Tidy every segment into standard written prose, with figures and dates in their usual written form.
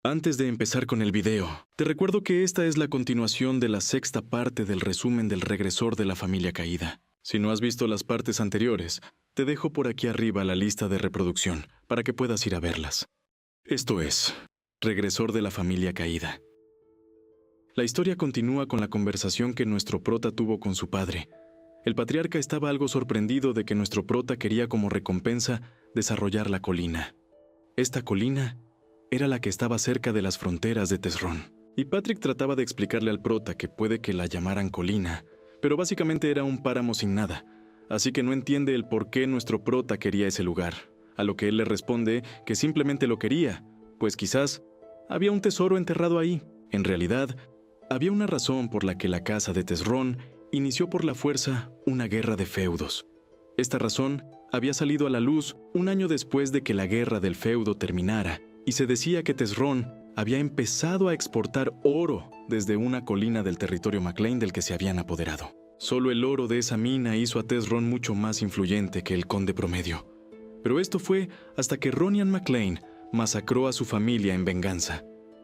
Antes de empezar con el video, te recuerdo que esta es la continuación de la sexta parte del resumen del regresor de la familia caída. Si no has visto las partes anteriores, te dejo por aquí arriba la lista de reproducción para que puedas ir a verlas. Esto es Regresor de la familia caída. La historia continúa con la conversación que nuestro prota tuvo con su padre. El patriarca estaba algo sorprendido de que nuestro prota quería como recompensa desarrollar la colina. Esta colina era la que estaba cerca de las fronteras de Tesrón. Y Patrick trataba de explicarle al prota que puede que la llamaran colina, pero básicamente era un páramo sin nada, así que no entiende el por qué nuestro prota quería ese lugar. A lo que él le responde que simplemente lo quería, pues quizás había un tesoro enterrado ahí. En realidad, había una razón por la que la casa de Tesrón inició por la fuerza una guerra de feudos. Esta razón había salido a la luz un año después de que la guerra del feudo terminara, y se decía que Tesrón había empezado a exportar oro desde una colina del territorio McLean del que se habían apoderado. Solo el oro de esa mina hizo a Tesrón mucho más influyente que el conde promedio. Pero esto fue hasta que Ronian McLean masacró a su familia en venganza.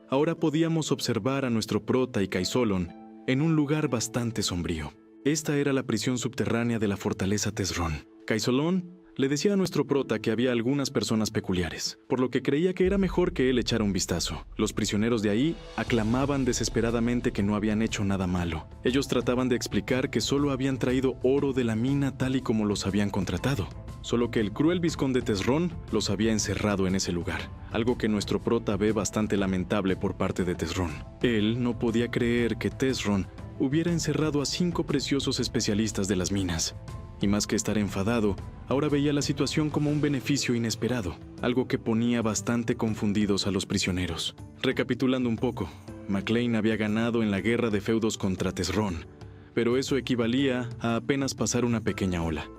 Ahora podíamos observar a nuestro prota y Kaisolon en un lugar bastante sombrío. Esta era la prisión subterránea de la fortaleza Tesrón. Kaisolon le decía a nuestro prota que había algunas personas peculiares, por lo que creía que era mejor que él echara un vistazo. Los prisioneros de ahí aclamaban desesperadamente que no habían hecho nada malo. Ellos trataban de explicar que solo habían traído oro de la mina tal y como los habían contratado, solo que el cruel vizconde Tesrón los había encerrado en ese lugar, algo que nuestro prota ve bastante lamentable por parte de Tesrón. Él no podía creer que Tesrón hubiera encerrado a 5 preciosos especialistas de las minas. Y más que estar enfadado, ahora veía la situación como un beneficio inesperado, algo que ponía bastante confundidos a los prisioneros. Recapitulando un poco, McLean había ganado en la guerra de feudos contra Tesrón, pero eso equivalía a apenas pasar una pequeña ola.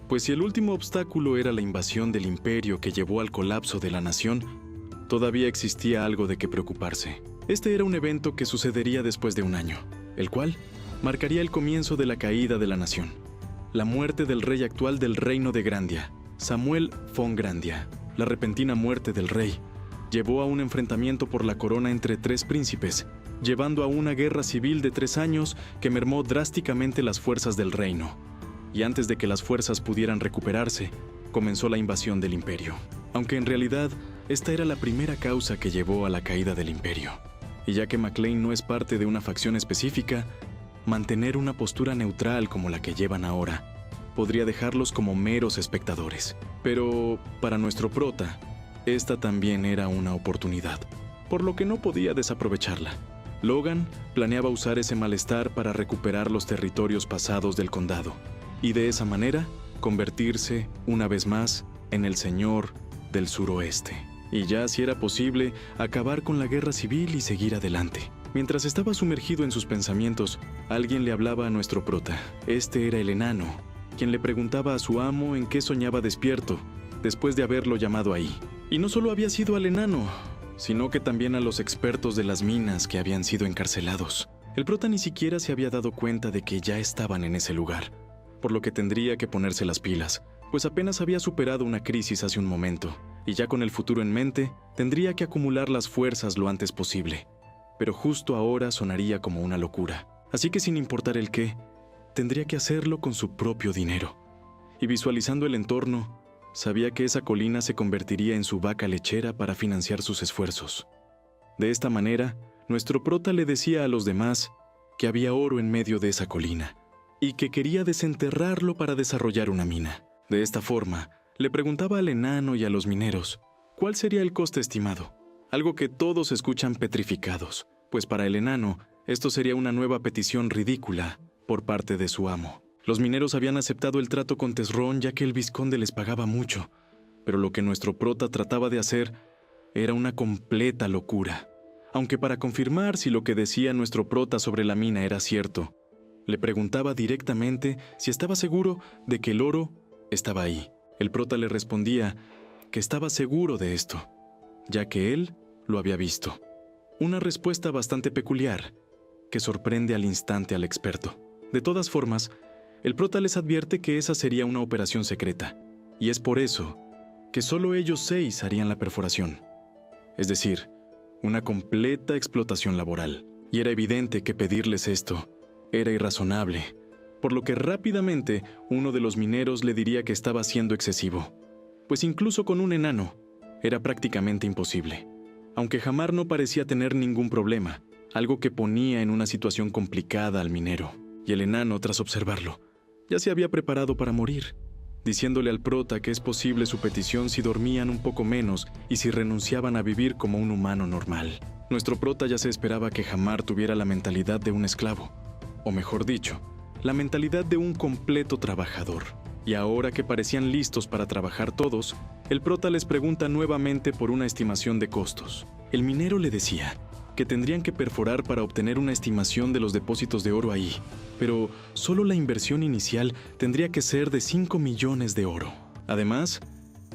Pues si el último obstáculo era la invasión del imperio que llevó al colapso de la nación, todavía existía algo de qué preocuparse. Este era un evento que sucedería después de un año, el cual marcaría el comienzo de la caída de la nación. La muerte del rey actual del reino de Grandia, Samuel von Grandia. La repentina muerte del rey llevó a un enfrentamiento por la corona entre 3 príncipes, llevando a una guerra civil de 3 años que mermó drásticamente las fuerzas del reino. Y antes de que las fuerzas pudieran recuperarse, comenzó la invasión del imperio. Aunque en realidad, esta era la primera causa que llevó a la caída del imperio. Y ya que McLean no es parte de una facción específica, mantener una postura neutral como la que llevan ahora podría dejarlos como meros espectadores. Pero para nuestro prota, esta también era una oportunidad, por lo que no podía desaprovecharla. Logan planeaba usar ese malestar para recuperar los territorios pasados del condado, y de esa manera convertirse, una vez más, en el señor del suroeste. Y ya, si era posible, acabar con la guerra civil y seguir adelante. Mientras estaba sumergido en sus pensamientos, alguien le hablaba a nuestro prota. Este era el enano, quien le preguntaba a su amo en qué soñaba despierto, después de haberlo llamado ahí. Y no solo había sido al enano, sino que también a los expertos de las minas que habían sido encarcelados. El prota ni siquiera se había dado cuenta de que ya estaban en ese lugar, por lo que tendría que ponerse las pilas, pues apenas había superado una crisis hace un momento, y ya con el futuro en mente, tendría que acumular las fuerzas lo antes posible. Pero justo ahora sonaría como una locura. Así que sin importar el qué, tendría que hacerlo con su propio dinero. Y visualizando el entorno, sabía que esa colina se convertiría en su vaca lechera para financiar sus esfuerzos. De esta manera, nuestro prota le decía a los demás que había oro en medio de esa colina y que quería desenterrarlo para desarrollar una mina. De esta forma, le preguntaba al enano y a los mineros cuál sería el coste estimado. Algo que todos escuchan petrificados, pues para el enano, esto sería una nueva petición ridícula por parte de su amo. Los mineros habían aceptado el trato con Tesrón ya que el vizconde les pagaba mucho, pero lo que nuestro prota trataba de hacer era una completa locura. Aunque para confirmar si lo que decía nuestro prota sobre la mina era cierto, le preguntaba directamente si estaba seguro de que el oro estaba ahí. El prota le respondía que estaba seguro de esto, ya que él lo había visto. Una respuesta bastante peculiar, que sorprende al instante al experto. De todas formas, el prota les advierte que esa sería una operación secreta, y es por eso que solo ellos 6 harían la perforación. Es decir, una completa explotación laboral. Y era evidente que pedirles esto era irrazonable, por lo que rápidamente uno de los mineros le diría que estaba siendo excesivo, pues incluso con un enano era prácticamente imposible. Aunque Hamar no parecía tener ningún problema, algo que ponía en una situación complicada al minero, y el enano, tras observarlo, ya se había preparado para morir, diciéndole al prota que es posible su petición si dormían un poco menos y si renunciaban a vivir como un humano normal. Nuestro prota ya se esperaba que Hamar tuviera la mentalidad de un esclavo, o mejor dicho, la mentalidad de un completo trabajador. Y ahora que parecían listos para trabajar todos, el prota les pregunta nuevamente por una estimación de costos. El minero le decía que tendrían que perforar para obtener una estimación de los depósitos de oro ahí, pero solo la inversión inicial tendría que ser de 5 millones de oro. Además,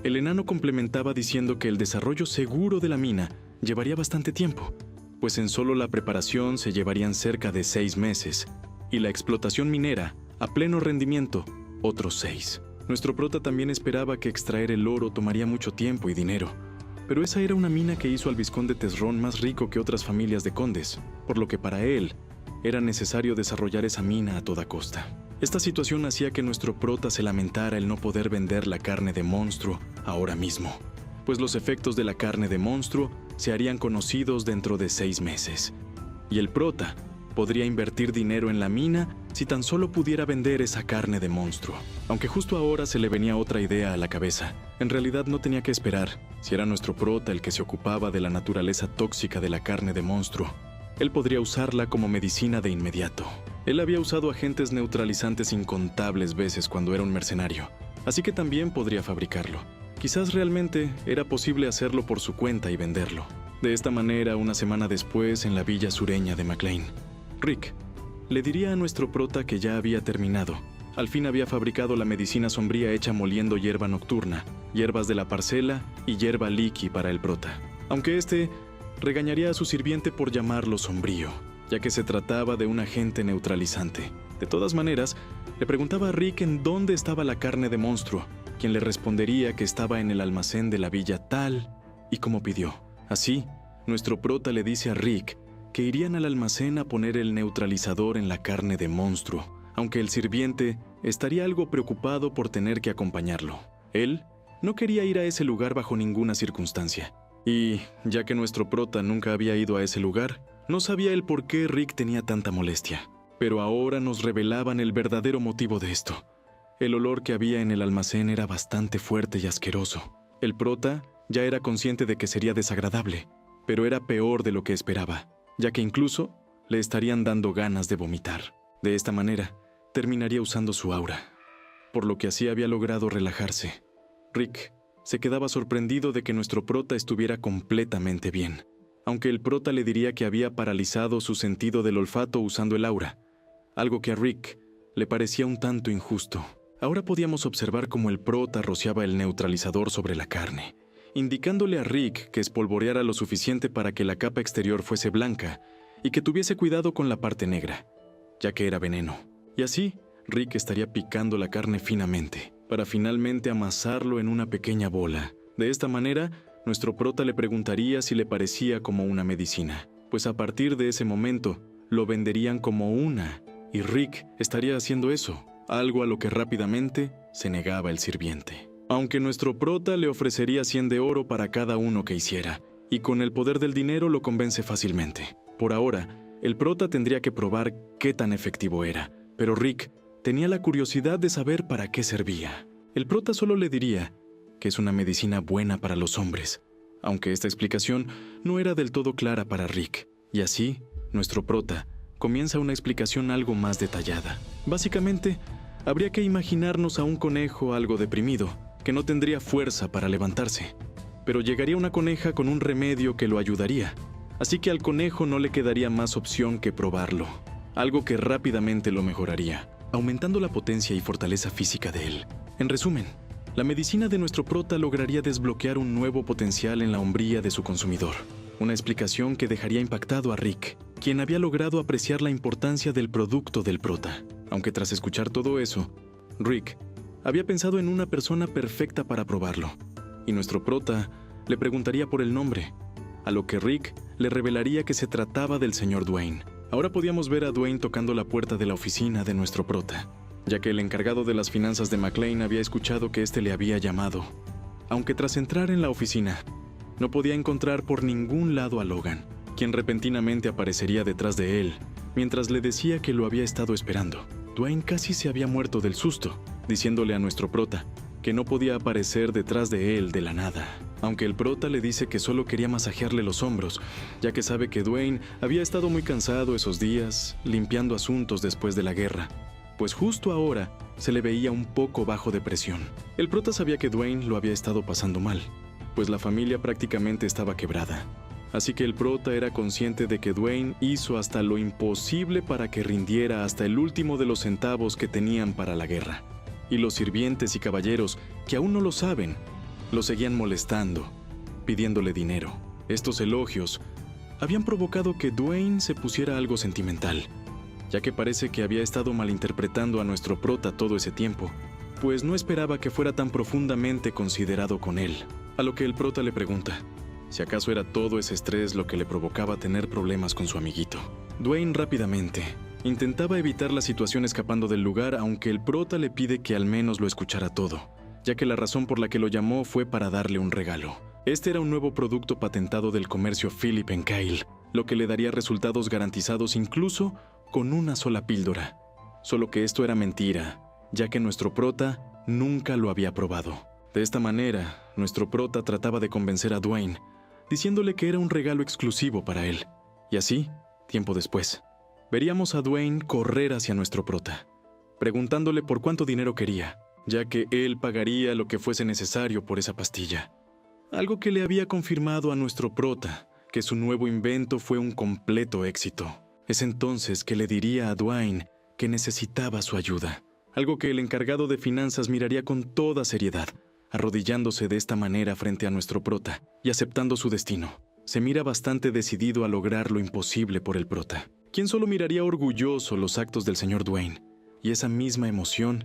el enano complementaba diciendo que el desarrollo seguro de la mina llevaría bastante tiempo, pues en solo la preparación se llevarían cerca de 6 meses, y la explotación minera, a pleno rendimiento, otros 6. Nuestro prota también esperaba que extraer el oro tomaría mucho tiempo y dinero, pero esa era una mina que hizo al vizconde Tesrón más rico que otras familias de condes, por lo que para él era necesario desarrollar esa mina a toda costa. Esta situación hacía que nuestro prota se lamentara el no poder vender la carne de monstruo ahora mismo, pues los efectos de la carne de monstruo se harían conocidos dentro de 6 meses, y el prota podría invertir dinero en la mina si tan solo pudiera vender esa carne de monstruo. Aunque justo ahora se le venía otra idea a la cabeza. En realidad no tenía que esperar. Si era nuestro prota el que se ocupaba de la naturaleza tóxica de la carne de monstruo, él podría usarla como medicina de inmediato. Él había usado agentes neutralizantes incontables veces cuando era un mercenario, así que también podría fabricarlo. Quizás realmente era posible hacerlo por su cuenta y venderlo. De esta manera, una semana después, en la villa sureña de McLean, Rick le diría a nuestro prota que ya había terminado. Al fin había fabricado la medicina sombría hecha moliendo hierba nocturna, hierbas de la parcela y hierba liqui para el prota. Aunque este regañaría a su sirviente por llamarlo sombrío, ya que se trataba de un agente neutralizante. De todas maneras, le preguntaba a Rick en dónde estaba la carne de monstruo, quien le respondería que estaba en el almacén de la villa tal y como pidió. Así, nuestro prota le dice a Rick que irían al almacén a poner el neutralizador en la carne de monstruo, aunque el sirviente estaría algo preocupado por tener que acompañarlo. Él no quería ir a ese lugar bajo ninguna circunstancia, y, ya que nuestro prota nunca había ido a ese lugar, no sabía el por qué Rick tenía tanta molestia. Pero ahora nos revelaban el verdadero motivo de esto. El olor que había en el almacén era bastante fuerte y asqueroso. El prota ya era consciente de que sería desagradable, pero era peor de lo que esperaba, ya que incluso le estarían dando ganas de vomitar. De esta manera, terminaría usando su aura, por lo que así había logrado relajarse. Rick se quedaba sorprendido de que nuestro prota estuviera completamente bien, aunque el prota le diría que había paralizado su sentido del olfato usando el aura, algo que a Rick le parecía un tanto injusto. Ahora podíamos observar cómo el prota rociaba el neutralizador sobre la carne, indicándole a Rick que espolvoreara lo suficiente para que la capa exterior fuese blanca y que tuviese cuidado con la parte negra, ya que era veneno. Y así, Rick estaría picando la carne finamente, para finalmente amasarlo en una pequeña bola. De esta manera, nuestro prota le preguntaría si le parecía como una medicina, pues a partir de ese momento, lo venderían como una, y Rick estaría haciendo eso, algo a lo que rápidamente se negaba el sirviente. Aunque nuestro prota le ofrecería 100 de oro para cada uno que hiciera, y con el poder del dinero lo convence fácilmente. Por ahora, el prota tendría que probar qué tan efectivo era, pero Rick tenía la curiosidad de saber para qué servía. El prota solo le diría que es una medicina buena para los hombres, aunque esta explicación no era del todo clara para Rick. Y así, nuestro prota comienza una explicación algo más detallada. Básicamente, habría que imaginarnos a un conejo algo deprimido, que no tendría fuerza para levantarse, pero llegaría una coneja con un remedio que lo ayudaría, así que al conejo no le quedaría más opción que probarlo, algo que rápidamente lo mejoraría, aumentando la potencia y fortaleza física de él. En resumen, la medicina de nuestro prota lograría desbloquear un nuevo potencial en la hombría de su consumidor, una explicación que dejaría impactado a Rick, quien había logrado apreciar la importancia del producto del prota. Aunque tras escuchar todo eso, Rick había pensado en una persona perfecta para probarlo, y nuestro prota le preguntaría por el nombre, a lo que Rick le revelaría que se trataba del señor Dwayne. Ahora podíamos ver a Dwayne tocando la puerta de la oficina de nuestro prota, ya que el encargado de las finanzas de McLean había escuchado que éste le había llamado. Aunque tras entrar en la oficina, no podía encontrar por ningún lado a Logan, quien repentinamente aparecería detrás de él, mientras le decía que lo había estado esperando. Dwayne casi se había muerto del susto, diciéndole a nuestro prota que no podía aparecer detrás de él de la nada. Aunque el prota le dice que solo quería masajearle los hombros, ya que sabe que Dwayne había estado muy cansado esos días, limpiando asuntos después de la guerra, pues justo ahora se le veía un poco bajo de presión. El prota sabía que Dwayne lo había estado pasando mal, pues la familia prácticamente estaba quebrada. Así que el prota era consciente de que Dwayne hizo hasta lo imposible para que rindiera hasta el último de los centavos que tenían para la guerra. Y los sirvientes y caballeros, que aún no lo saben, lo seguían molestando, pidiéndole dinero. Estos elogios habían provocado que Dwayne se pusiera algo sentimental, ya que parece que había estado malinterpretando a nuestro prota todo ese tiempo, pues no esperaba que fuera tan profundamente considerado con él. A lo que el prota le pregunta si acaso era todo ese estrés lo que le provocaba tener problemas con su amiguito. Dwayne rápidamente intentaba evitar la situación escapando del lugar, aunque el prota le pide que al menos lo escuchara todo, ya que la razón por la que lo llamó fue para darle un regalo. Este era un nuevo producto patentado del comercio Philip en Kyle, lo que le daría resultados garantizados incluso con una sola píldora. Solo que esto era mentira, ya que nuestro prota nunca lo había probado. De esta manera, nuestro prota trataba de convencer a Dwayne, diciéndole que era un regalo exclusivo para él. Y así, tiempo después, veríamos a Dwayne correr hacia nuestro prota, preguntándole por cuánto dinero quería, ya que él pagaría lo que fuese necesario por esa pastilla. Algo que le había confirmado a nuestro prota que su nuevo invento fue un completo éxito. Es entonces que le diría a Dwayne que necesitaba su ayuda, algo que el encargado de finanzas miraría con toda seriedad, arrodillándose de esta manera frente a nuestro prota y aceptando su destino. Se mira bastante decidido a lograr lo imposible por el prota, quien solo miraría orgulloso los actos del señor Dwayne, y esa misma emoción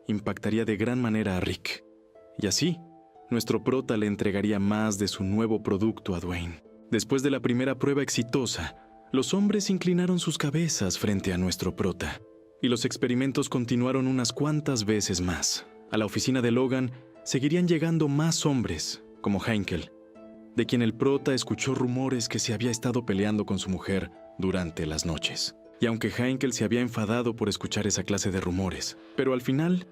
impactaría de gran manera a Rick. Y así, nuestro prota le entregaría más de su nuevo producto a Dwayne. Después de la primera prueba exitosa, los hombres inclinaron sus cabezas frente a nuestro prota, y los experimentos continuaron unas cuantas veces más. A la oficina de Logan seguirían llegando más hombres, como Heinkel, de quien el prota escuchó rumores que se había estado peleando con su mujer durante las noches. Y aunque Heinkel se había enfadado por escuchar esa clase de rumores, pero al final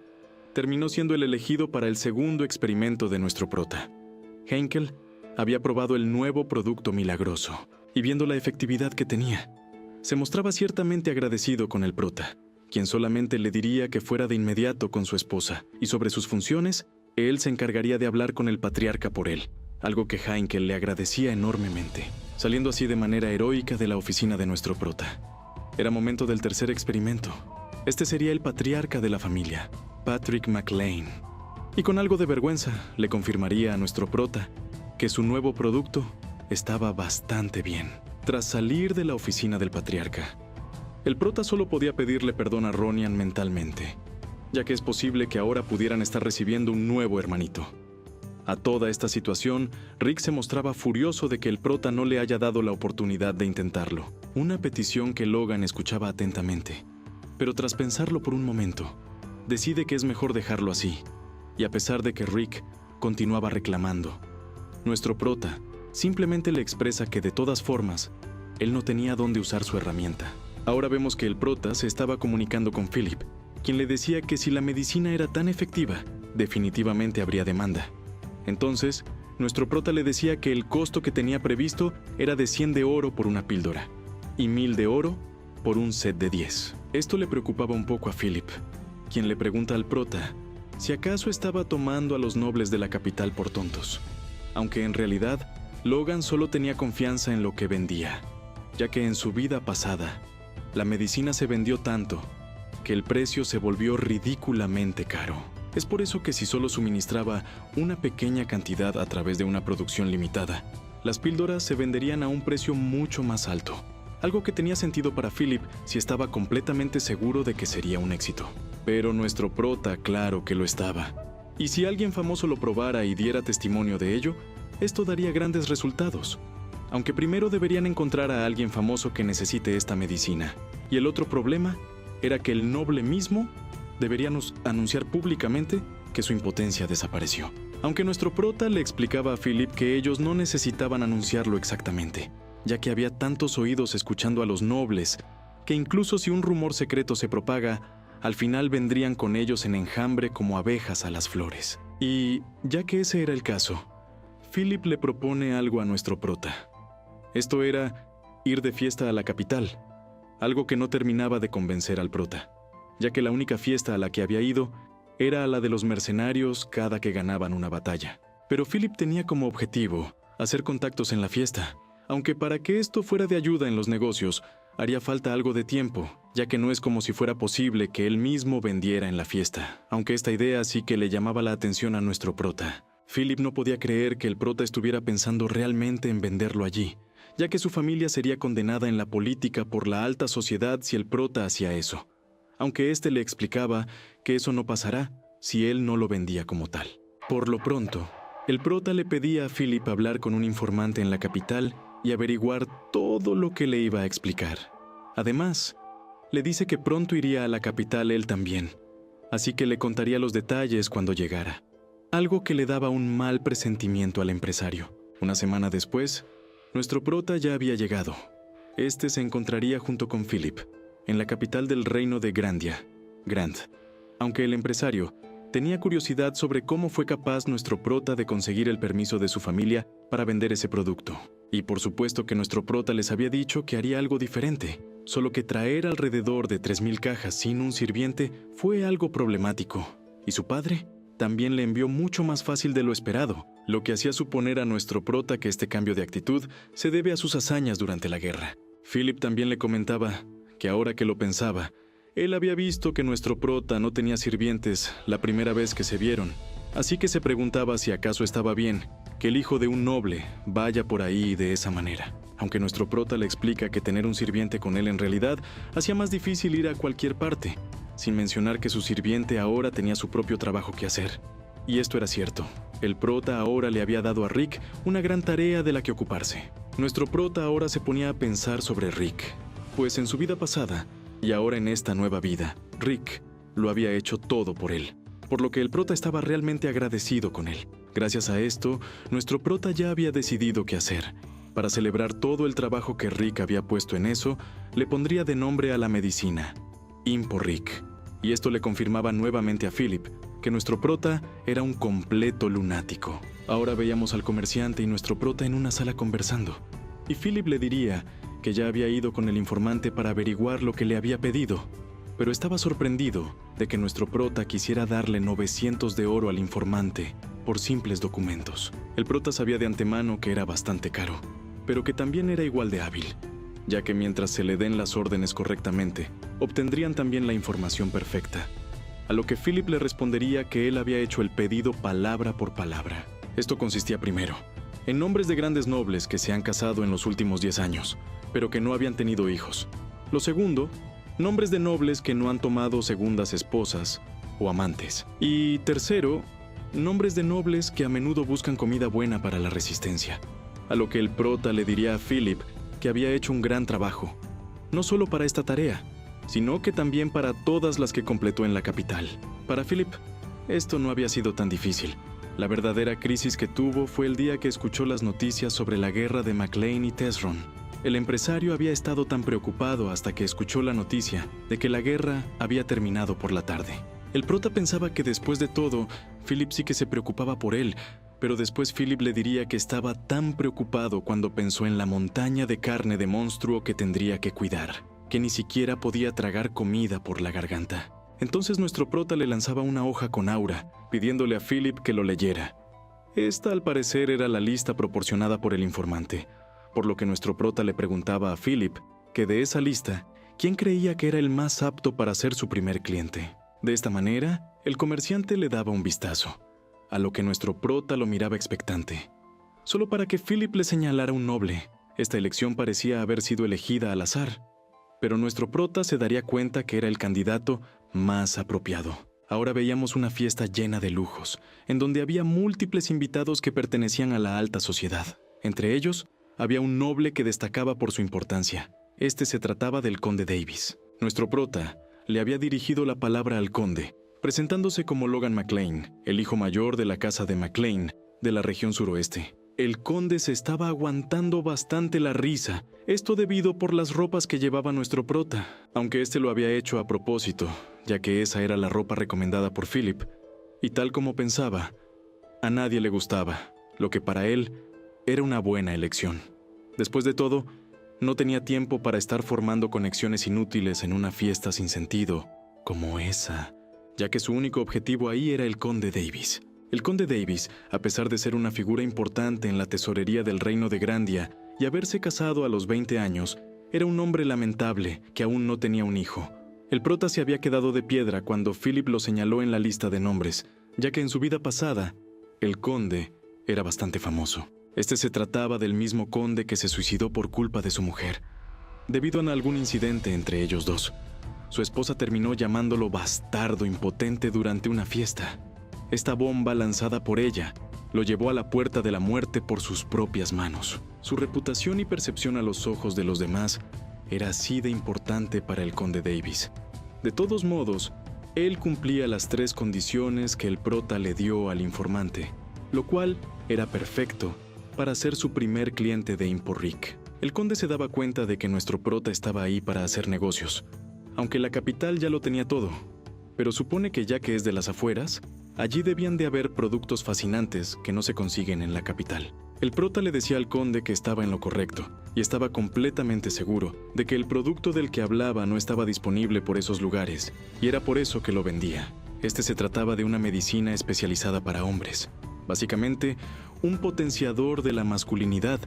terminó siendo el elegido para el segundo experimento de nuestro prota. Heinkel había probado el nuevo producto milagroso, y viendo la efectividad que tenía, se mostraba ciertamente agradecido con el prota, quien solamente le diría que fuera de inmediato con su esposa, y sobre sus funciones, él se encargaría de hablar con el patriarca por él, algo que Heinkel le agradecía enormemente, saliendo así de manera heroica de la oficina de nuestro prota. Era momento del tercer experimento. Este sería el patriarca de la familia, Patrick McLean, y con algo de vergüenza le confirmaría a nuestro prota que su nuevo producto estaba bastante bien. Tras salir de la oficina del patriarca, el prota solo podía pedirle perdón a Ronian mentalmente, ya que es posible que ahora pudieran estar recibiendo un nuevo hermanito. A toda esta situación, Rick se mostraba furioso de que el prota no le haya dado la oportunidad de intentarlo, una petición que Logan escuchaba atentamente. Pero tras pensarlo por un momento, decide que es mejor dejarlo así, y a pesar de que Rick continuaba reclamando, nuestro prota simplemente le expresa que de todas formas, él no tenía dónde usar su herramienta. Ahora vemos que el prota se estaba comunicando con Philip, quien le decía que si la medicina era tan efectiva, definitivamente habría demanda. Entonces, nuestro prota le decía que el costo que tenía previsto era de 100 de oro por una píldora, y 1000 de oro por un set de 10. Esto le preocupaba un poco a Philip, quien le pregunta al prota si acaso estaba tomando a los nobles de la capital por tontos, aunque en realidad Logan solo tenía confianza en lo que vendía, ya que en su vida pasada, la medicina se vendió tanto que el precio se volvió ridículamente caro. Es por eso que si solo suministraba una pequeña cantidad a través de una producción limitada, las píldoras se venderían a un precio mucho más alto, algo que tenía sentido para Philip si estaba completamente seguro de que sería un éxito. Pero nuestro prota, claro que lo estaba. Y si alguien famoso lo probara y diera testimonio de ello, esto daría grandes resultados. aunque primero deberían encontrar a alguien famoso que necesite esta medicina. Y el otro problema era que el noble mismo debería anunciar públicamente que su impotencia desapareció. Aunque nuestro prota le explicaba a Philip que ellos no necesitaban anunciarlo exactamente, ya que había tantos oídos escuchando a los nobles, que incluso si un rumor secreto se propaga, al final vendrían con ellos en enjambre como abejas a las flores. Y, ya que ese era el caso, Philip le propone algo a nuestro prota. Esto era ir de fiesta a la capital, algo que no terminaba de convencer al prota, ya que la única fiesta a la que había ido era la de los mercenarios cada que ganaban una batalla. Pero Philip tenía como objetivo hacer contactos en la fiesta, aunque para que esto fuera de ayuda en los negocios, haría falta algo de tiempo, ya que no es como si fuera posible que él mismo vendiera en la fiesta, aunque esta idea sí que le llamaba la atención a nuestro prota. Philip no podía creer que el prota estuviera pensando realmente en venderlo allí, ya que su familia sería condenada en la política por la alta sociedad si el prota hacía eso, aunque éste le explicaba que eso no pasará si él no lo vendía como tal. Por lo pronto, el prota le pedía a Philip hablar con un informante en la capital y averiguar todo lo que le iba a explicar. Además, le dice que pronto iría a la capital él también, así que le contaría los detalles cuando llegara. Algo que le daba un mal presentimiento al empresario. Una semana después, nuestro prota ya había llegado. Este se encontraría junto con Philip, en la capital del reino de Grandia, Grand. Aunque el empresario tenía curiosidad sobre cómo fue capaz nuestro prota de conseguir el permiso de su familia para vender ese producto. Y por supuesto que nuestro prota les había dicho que haría algo diferente, solo que traer alrededor de 3,000 cajas sin un sirviente fue algo problemático. Y su padre también le envió mucho más fácil de lo esperado, lo que hacía suponer a nuestro prota que este cambio de actitud se debe a sus hazañas durante la guerra. Philip también le comentaba que ahora que lo pensaba, él había visto que nuestro prota no tenía sirvientes la primera vez que se vieron, así que se preguntaba si acaso estaba bien que el hijo de un noble vaya por ahí de esa manera. Aunque nuestro prota le explica que tener un sirviente con él en realidad hacía más difícil ir a cualquier parte, sin mencionar que su sirviente ahora tenía su propio trabajo que hacer. Y esto era cierto. El prota ahora le había dado a Rick una gran tarea de la que ocuparse. Nuestro prota ahora se ponía a pensar sobre Rick, pues en su vida pasada, y ahora en esta nueva vida, Rick lo había hecho todo por él, por lo que el prota estaba realmente agradecido con él. Gracias a esto, nuestro prota ya había decidido qué hacer. Para celebrar todo el trabajo que Rick había puesto en eso, le pondría de nombre a la medicina Impo-Rick. Y esto le confirmaba nuevamente a Philip que nuestro prota era un completo lunático. Ahora veíamos al comerciante y nuestro prota en una sala conversando, y Philip le diría que ya había ido con el informante para averiguar lo que le había pedido, pero estaba sorprendido de que nuestro prota quisiera darle 900 de oro al informante por simples documentos. El prota sabía de antemano que era bastante caro, pero que también era igual de hábil, ya que mientras se le den las órdenes correctamente, obtendrían también la información perfecta. A lo que Philip le respondería que él había hecho el pedido palabra por palabra. Esto consistía primero en nombres de grandes nobles que se han casado en los últimos 10 años, pero que no habían tenido hijos. Lo segundo, nombres de nobles que no han tomado segundas esposas o amantes. Y tercero, nombres de nobles que a menudo buscan comida buena para la resistencia. A lo que el prota le diría a Philip que había hecho un gran trabajo, no solo para esta tarea, sino que también para todas las que completó en la capital. Para Philip, esto no había sido tan difícil. La verdadera crisis que tuvo fue el día que escuchó las noticias sobre la guerra de McLean y Tesron. El empresario había estado tan preocupado hasta que escuchó la noticia de que la guerra había terminado por la tarde. El prota pensaba que después de todo, Philip sí que se preocupaba por él, pero después Philip le diría que estaba tan preocupado cuando pensó en la montaña de carne de monstruo que tendría que cuidar, que ni siquiera podía tragar comida por la garganta. Entonces nuestro prota le lanzaba una hoja con aura, pidiéndole a Philip que lo leyera. Esta, al parecer, era la lista proporcionada por el informante, por lo que nuestro prota le preguntaba a Philip que de esa lista, ¿quién creía que era el más apto para ser su primer cliente? De esta manera, el comerciante le daba un vistazo, a lo que nuestro prota lo miraba expectante. Solo para que Philip le señalara un noble, esta elección parecía haber sido elegida al azar, pero nuestro prota se daría cuenta que era el candidato más apropiado. Ahora veíamos una fiesta llena de lujos, en donde había múltiples invitados que pertenecían a la alta sociedad. Entre ellos, había un noble que destacaba por su importancia. Este se trataba del conde Davis. Nuestro prota le había dirigido la palabra al conde, presentándose como Logan McLean, el hijo mayor de la casa de McLean, de la región suroeste. El conde se estaba aguantando bastante la risa, esto debido por las ropas que llevaba nuestro prota, aunque este lo había hecho a propósito, ya que esa era la ropa recomendada por Philip, y tal como pensaba, a nadie le gustaba, lo que para él era una buena elección. Después de todo, no tenía tiempo para estar formando conexiones inútiles en una fiesta sin sentido como esa, ya que su único objetivo ahí era el conde Davis. El conde Davis, a pesar de ser una figura importante en la tesorería del reino de Grandia y haberse casado a los 20 años, era un hombre lamentable que aún no tenía un hijo. El prota se había quedado de piedra cuando Philip lo señaló en la lista de nombres, ya que en su vida pasada, el conde era bastante famoso. Este se trataba del mismo conde que se suicidó por culpa de su mujer, debido a algún incidente entre ellos dos. Su esposa terminó llamándolo bastardo impotente durante una fiesta. Esta bomba lanzada por ella lo llevó a la puerta de la muerte por sus propias manos. Su reputación y percepción a los ojos de los demás era así de importante para el conde Davis. De todos modos, él cumplía las 3 condiciones que el prota le dio al informante, lo cual era perfecto para ser su primer cliente de Imporric. El conde se daba cuenta de que nuestro prota estaba ahí para hacer negocios, aunque la capital ya lo tenía todo, pero supone que ya que es de las afueras, allí debían de haber productos fascinantes que no se consiguen en la capital. El prota le decía al conde que estaba en lo correcto, y estaba completamente seguro de que el producto del que hablaba no estaba disponible por esos lugares, y era por eso que lo vendía. Este se trataba de una medicina especializada para hombres. Básicamente, un potenciador de la masculinidad,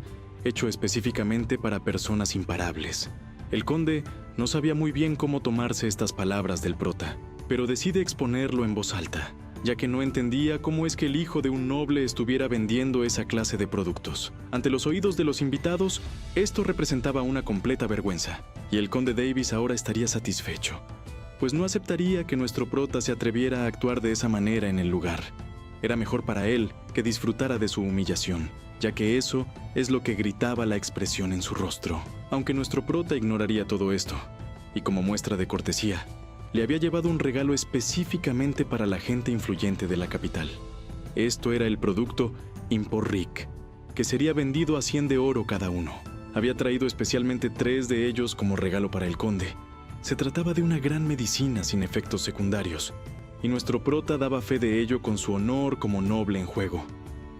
hecho específicamente para personas imparables. El conde no sabía muy bien cómo tomarse estas palabras del prota, pero decide exponerlo en voz alta, ya que no entendía cómo es que el hijo de un noble estuviera vendiendo esa clase de productos. Ante los oídos de los invitados, esto representaba una completa vergüenza, y el conde Davis ahora estaría satisfecho, pues no aceptaría que nuestro prota se atreviera a actuar de esa manera en el lugar. Era mejor para él que disfrutara de su humillación, ya que eso es lo que gritaba la expresión en su rostro. Aunque nuestro prota ignoraría todo esto, y como muestra de cortesía, le había llevado un regalo específicamente para la gente influyente de la capital. Esto era el producto Imporric, que sería vendido a 100 de oro cada uno. Había traído especialmente 3 de ellos como regalo para el conde. Se trataba de una gran medicina sin efectos secundarios, y nuestro prota daba fe de ello con su honor como noble en juego,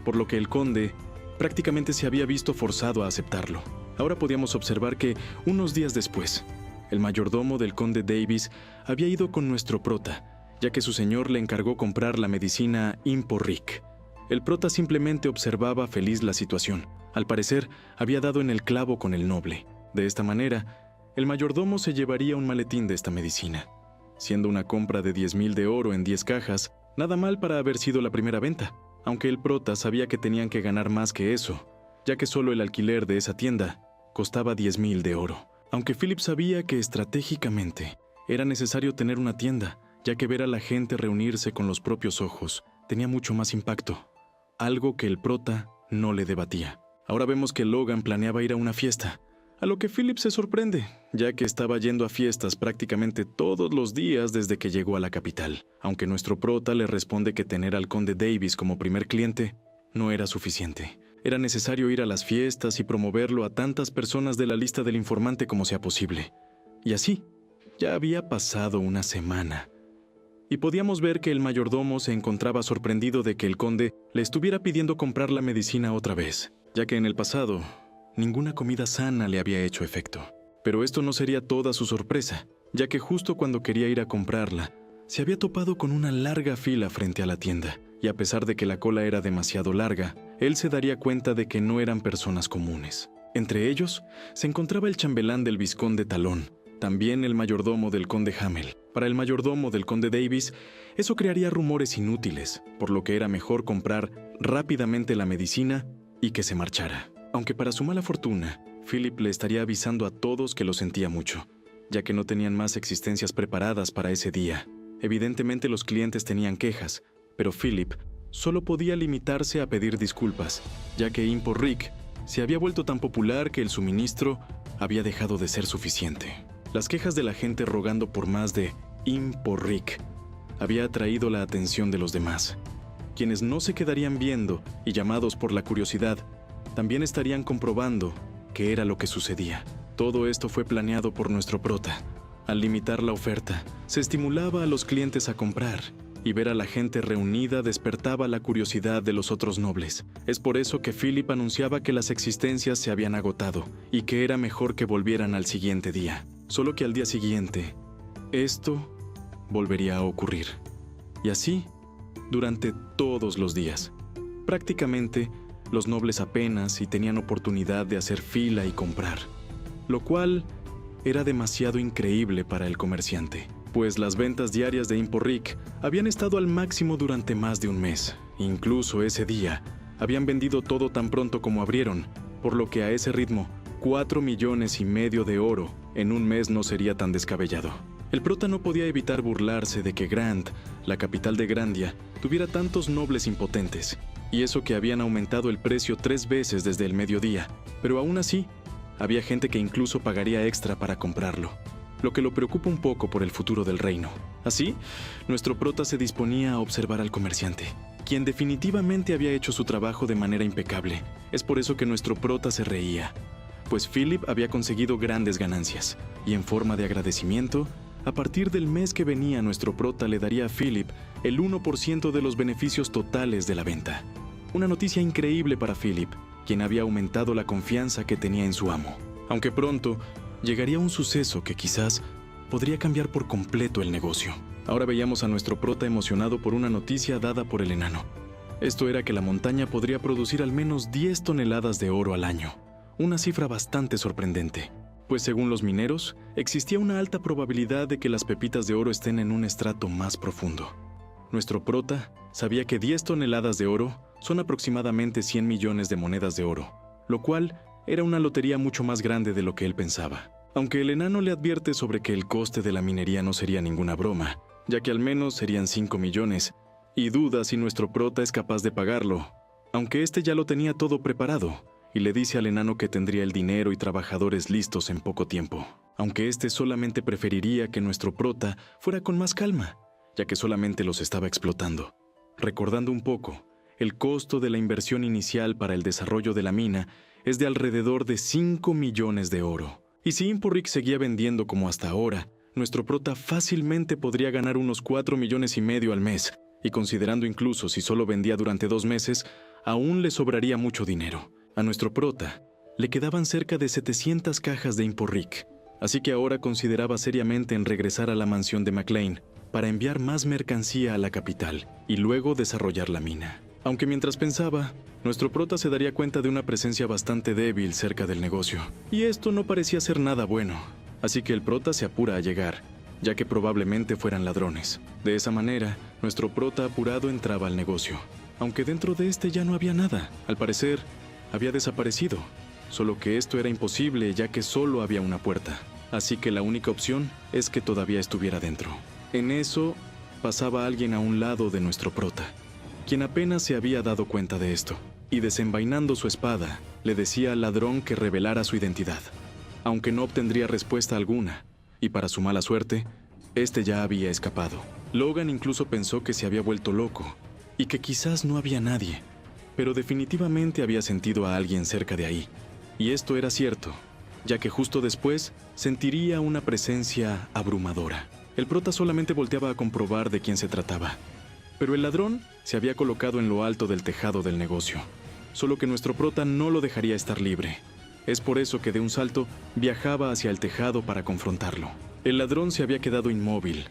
por lo que el conde prácticamente se había visto forzado a aceptarlo. Ahora podíamos observar que, unos días después, el mayordomo del conde Davis había ido con nuestro prota, ya que su señor le encargó comprar la medicina Imporric. El prota simplemente observaba feliz la situación. Al parecer, había dado en el clavo con el noble. De esta manera, el mayordomo se llevaría un maletín de esta medicina. Siendo una compra de 10,000 de oro en 10 cajas, nada mal para haber sido la primera venta, aunque el prota sabía que tenían que ganar más que eso, ya que solo el alquiler de esa tienda costaba 10,000 de oro. Aunque Philip sabía que estratégicamente era necesario tener una tienda, ya que ver a la gente reunirse con los propios ojos tenía mucho más impacto, algo que el prota no le debatía. Ahora vemos que Logan planeaba ir a una fiesta, a lo que Philip se sorprende, ya que estaba yendo a fiestas prácticamente todos los días desde que llegó a la capital. Aunque nuestro prota le responde que tener al conde Davis como primer cliente no era suficiente. Era necesario ir a las fiestas y promoverlo a tantas personas de la lista del informante como sea posible. Y así, ya había pasado una semana. Y podíamos ver que el mayordomo se encontraba sorprendido de que el conde le estuviera pidiendo comprar la medicina otra vez, ya que en el pasado, ninguna comida sana le había hecho efecto. Pero esto no sería toda su sorpresa, ya que justo cuando quería ir a comprarla, se había topado con una larga fila frente a la tienda. Y a pesar de que la cola era demasiado larga, él se daría cuenta de que no eran personas comunes. Entre ellos, se encontraba el chambelán del vizconde Talón, también el mayordomo del conde Hamel. Para el mayordomo del conde Davis, eso crearía rumores inútiles, por lo que era mejor comprar rápidamente la medicina y que se marchara. Aunque para su mala fortuna, Philip le estaría avisando a todos que lo sentía mucho, ya que no tenían más existencias preparadas para ese día. Evidentemente los clientes tenían quejas, pero Philip solo podía limitarse a pedir disculpas, ya que Imporric se había vuelto tan popular que el suministro había dejado de ser suficiente. Las quejas de la gente rogando por más de Imporrik había atraído la atención de los demás, quienes no se quedarían viendo y llamados por la curiosidad, también estarían comprobando qué era lo que sucedía. Todo esto fue planeado por nuestro prota. Al limitar la oferta, se estimulaba a los clientes a comprar, y ver a la gente reunida despertaba la curiosidad de los otros nobles. Es por eso que Philip anunciaba que las existencias se habían agotado y que era mejor que volvieran al siguiente día. Solo que al día siguiente, esto volvería a ocurrir. Y así, durante todos los días. Prácticamente, los nobles apenas si tenían oportunidad de hacer fila y comprar, lo cual era demasiado increíble para el comerciante, pues las ventas diarias de Imporrik habían estado al máximo durante más de un mes. Incluso ese día, habían vendido todo tan pronto como abrieron, por lo que a ese ritmo, 4,5 millones de oro en un mes no sería tan descabellado. El prota no podía evitar burlarse de que Grand, la capital de Grandia, tuviera tantos nobles impotentes, y eso que habían aumentado el precio 3 veces desde el mediodía, pero aún así, había gente que incluso pagaría extra para comprarlo, lo que lo preocupa un poco por el futuro del reino. Así, nuestro prota se disponía a observar al comerciante, quien definitivamente había hecho su trabajo de manera impecable. Es por eso que nuestro prota se reía, pues Philip había conseguido grandes ganancias, y en forma de agradecimiento, a partir del mes que venía nuestro prota le daría a Philip el 1% de los beneficios totales de la venta. Una noticia increíble para Philip, quien había aumentado la confianza que tenía en su amo. Aunque pronto llegaría un suceso que quizás podría cambiar por completo el negocio. Ahora veíamos a nuestro prota emocionado por una noticia dada por el enano. Esto era que la montaña podría producir al menos 10 toneladas de oro al año, una cifra bastante sorprendente, pues según los mineros, existía una alta probabilidad de que las pepitas de oro estén en un estrato más profundo. Nuestro prota sabía que 10 toneladas de oro son aproximadamente 100 millones de monedas de oro, lo cual era una lotería mucho más grande de lo que él pensaba. Aunque el enano le advierte sobre que el coste de la minería no sería ninguna broma, ya que al menos serían 5 millones, y duda si nuestro prota es capaz de pagarlo, aunque este ya lo tenía todo preparado, y le dice al enano que tendría el dinero y trabajadores listos en poco tiempo, aunque este solamente preferiría que nuestro prota fuera con más calma, ya que solamente los estaba explotando. Recordando un poco, el costo de la inversión inicial para el desarrollo de la mina es de alrededor de 5 millones de oro. Y si Imporrik seguía vendiendo como hasta ahora, nuestro prota fácilmente podría ganar unos 4,5 millones al mes, y considerando incluso si solo vendía durante 2 meses, aún le sobraría mucho dinero. A nuestro prota le quedaban cerca de 700 cajas de Imporrik, así que ahora consideraba seriamente en regresar a la mansión de McLean para enviar más mercancía a la capital y luego desarrollar la mina. Aunque mientras pensaba, nuestro prota se daría cuenta de una presencia bastante débil cerca del negocio, y esto no parecía ser nada bueno, así que el prota se apura a llegar, ya que probablemente fueran ladrones. De esa manera, nuestro prota apurado entraba al negocio, aunque dentro de este ya no había nada. Al parecer, había desaparecido, solo que esto era imposible ya que solo había una puerta, así que la única opción es que todavía estuviera dentro. En eso, pasaba alguien a un lado de nuestro prota, quien apenas se había dado cuenta de esto, y desenvainando su espada, le decía al ladrón que revelara su identidad, aunque no obtendría respuesta alguna, y para su mala suerte, este ya había escapado. Logan incluso pensó que se había vuelto loco, y que quizás no había nadie, pero definitivamente había sentido a alguien cerca de ahí, y esto era cierto, ya que justo después sentiría una presencia abrumadora. El prota solamente volteaba a comprobar de quién se trataba, pero el ladrón se había colocado en lo alto del tejado del negocio, solo que nuestro prota no lo dejaría estar libre. Es por eso que de un salto viajaba hacia el tejado para confrontarlo. El ladrón se había quedado inmóvil.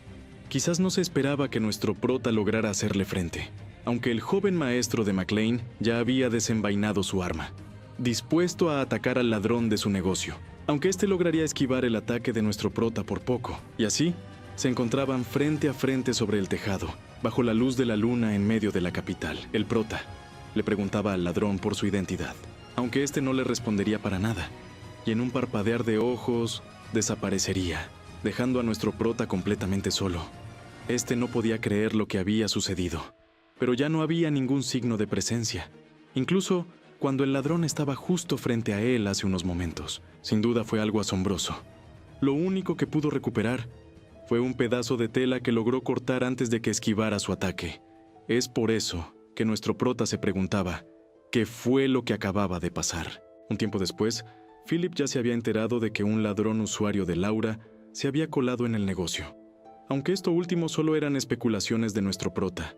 Quizás no se esperaba que nuestro prota lograra hacerle frente, aunque el joven maestro de McLean ya había desenvainado su arma, dispuesto a atacar al ladrón de su negocio, aunque este lograría esquivar el ataque de nuestro prota por poco, y así se encontraban frente a frente sobre el tejado, bajo la luz de la luna en medio de la capital. El prota le preguntaba al ladrón por su identidad, aunque este no le respondería para nada, y en un parpadear de ojos desaparecería, dejando a nuestro prota completamente solo. Este no podía creer lo que había sucedido, pero ya no había ningún signo de presencia. Incluso cuando el ladrón estaba justo frente a él hace unos momentos. Sin duda fue algo asombroso. Lo único que pudo recuperar fue un pedazo de tela que logró cortar antes de que esquivara su ataque. Es por eso que nuestro prota se preguntaba qué fue lo que acababa de pasar. Un tiempo después, Philip ya se había enterado de que un ladrón usuario de Laura se había colado en el negocio. Aunque esto último solo eran especulaciones de nuestro prota,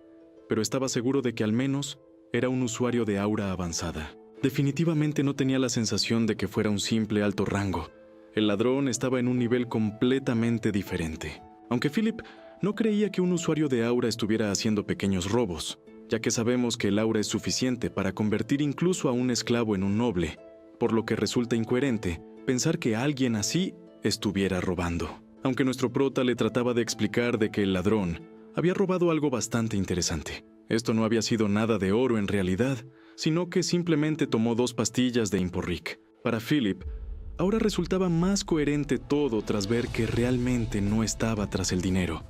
pero estaba seguro de que al menos era un usuario de aura avanzada. Definitivamente no tenía la sensación de que fuera un simple alto rango. El ladrón estaba en un nivel completamente diferente. Aunque Philip no creía que un usuario de aura estuviera haciendo pequeños robos, ya que sabemos que el aura es suficiente para convertir incluso a un esclavo en un noble, por lo que resulta incoherente pensar que alguien así estuviera robando. Aunque nuestro prota le trataba de explicar de que el ladrón había robado algo bastante interesante. Esto no había sido nada de oro en realidad, sino que simplemente tomó 2 pastillas de Imporric. Para Philip, ahora resultaba más coherente todo tras ver que realmente no estaba tras el dinero,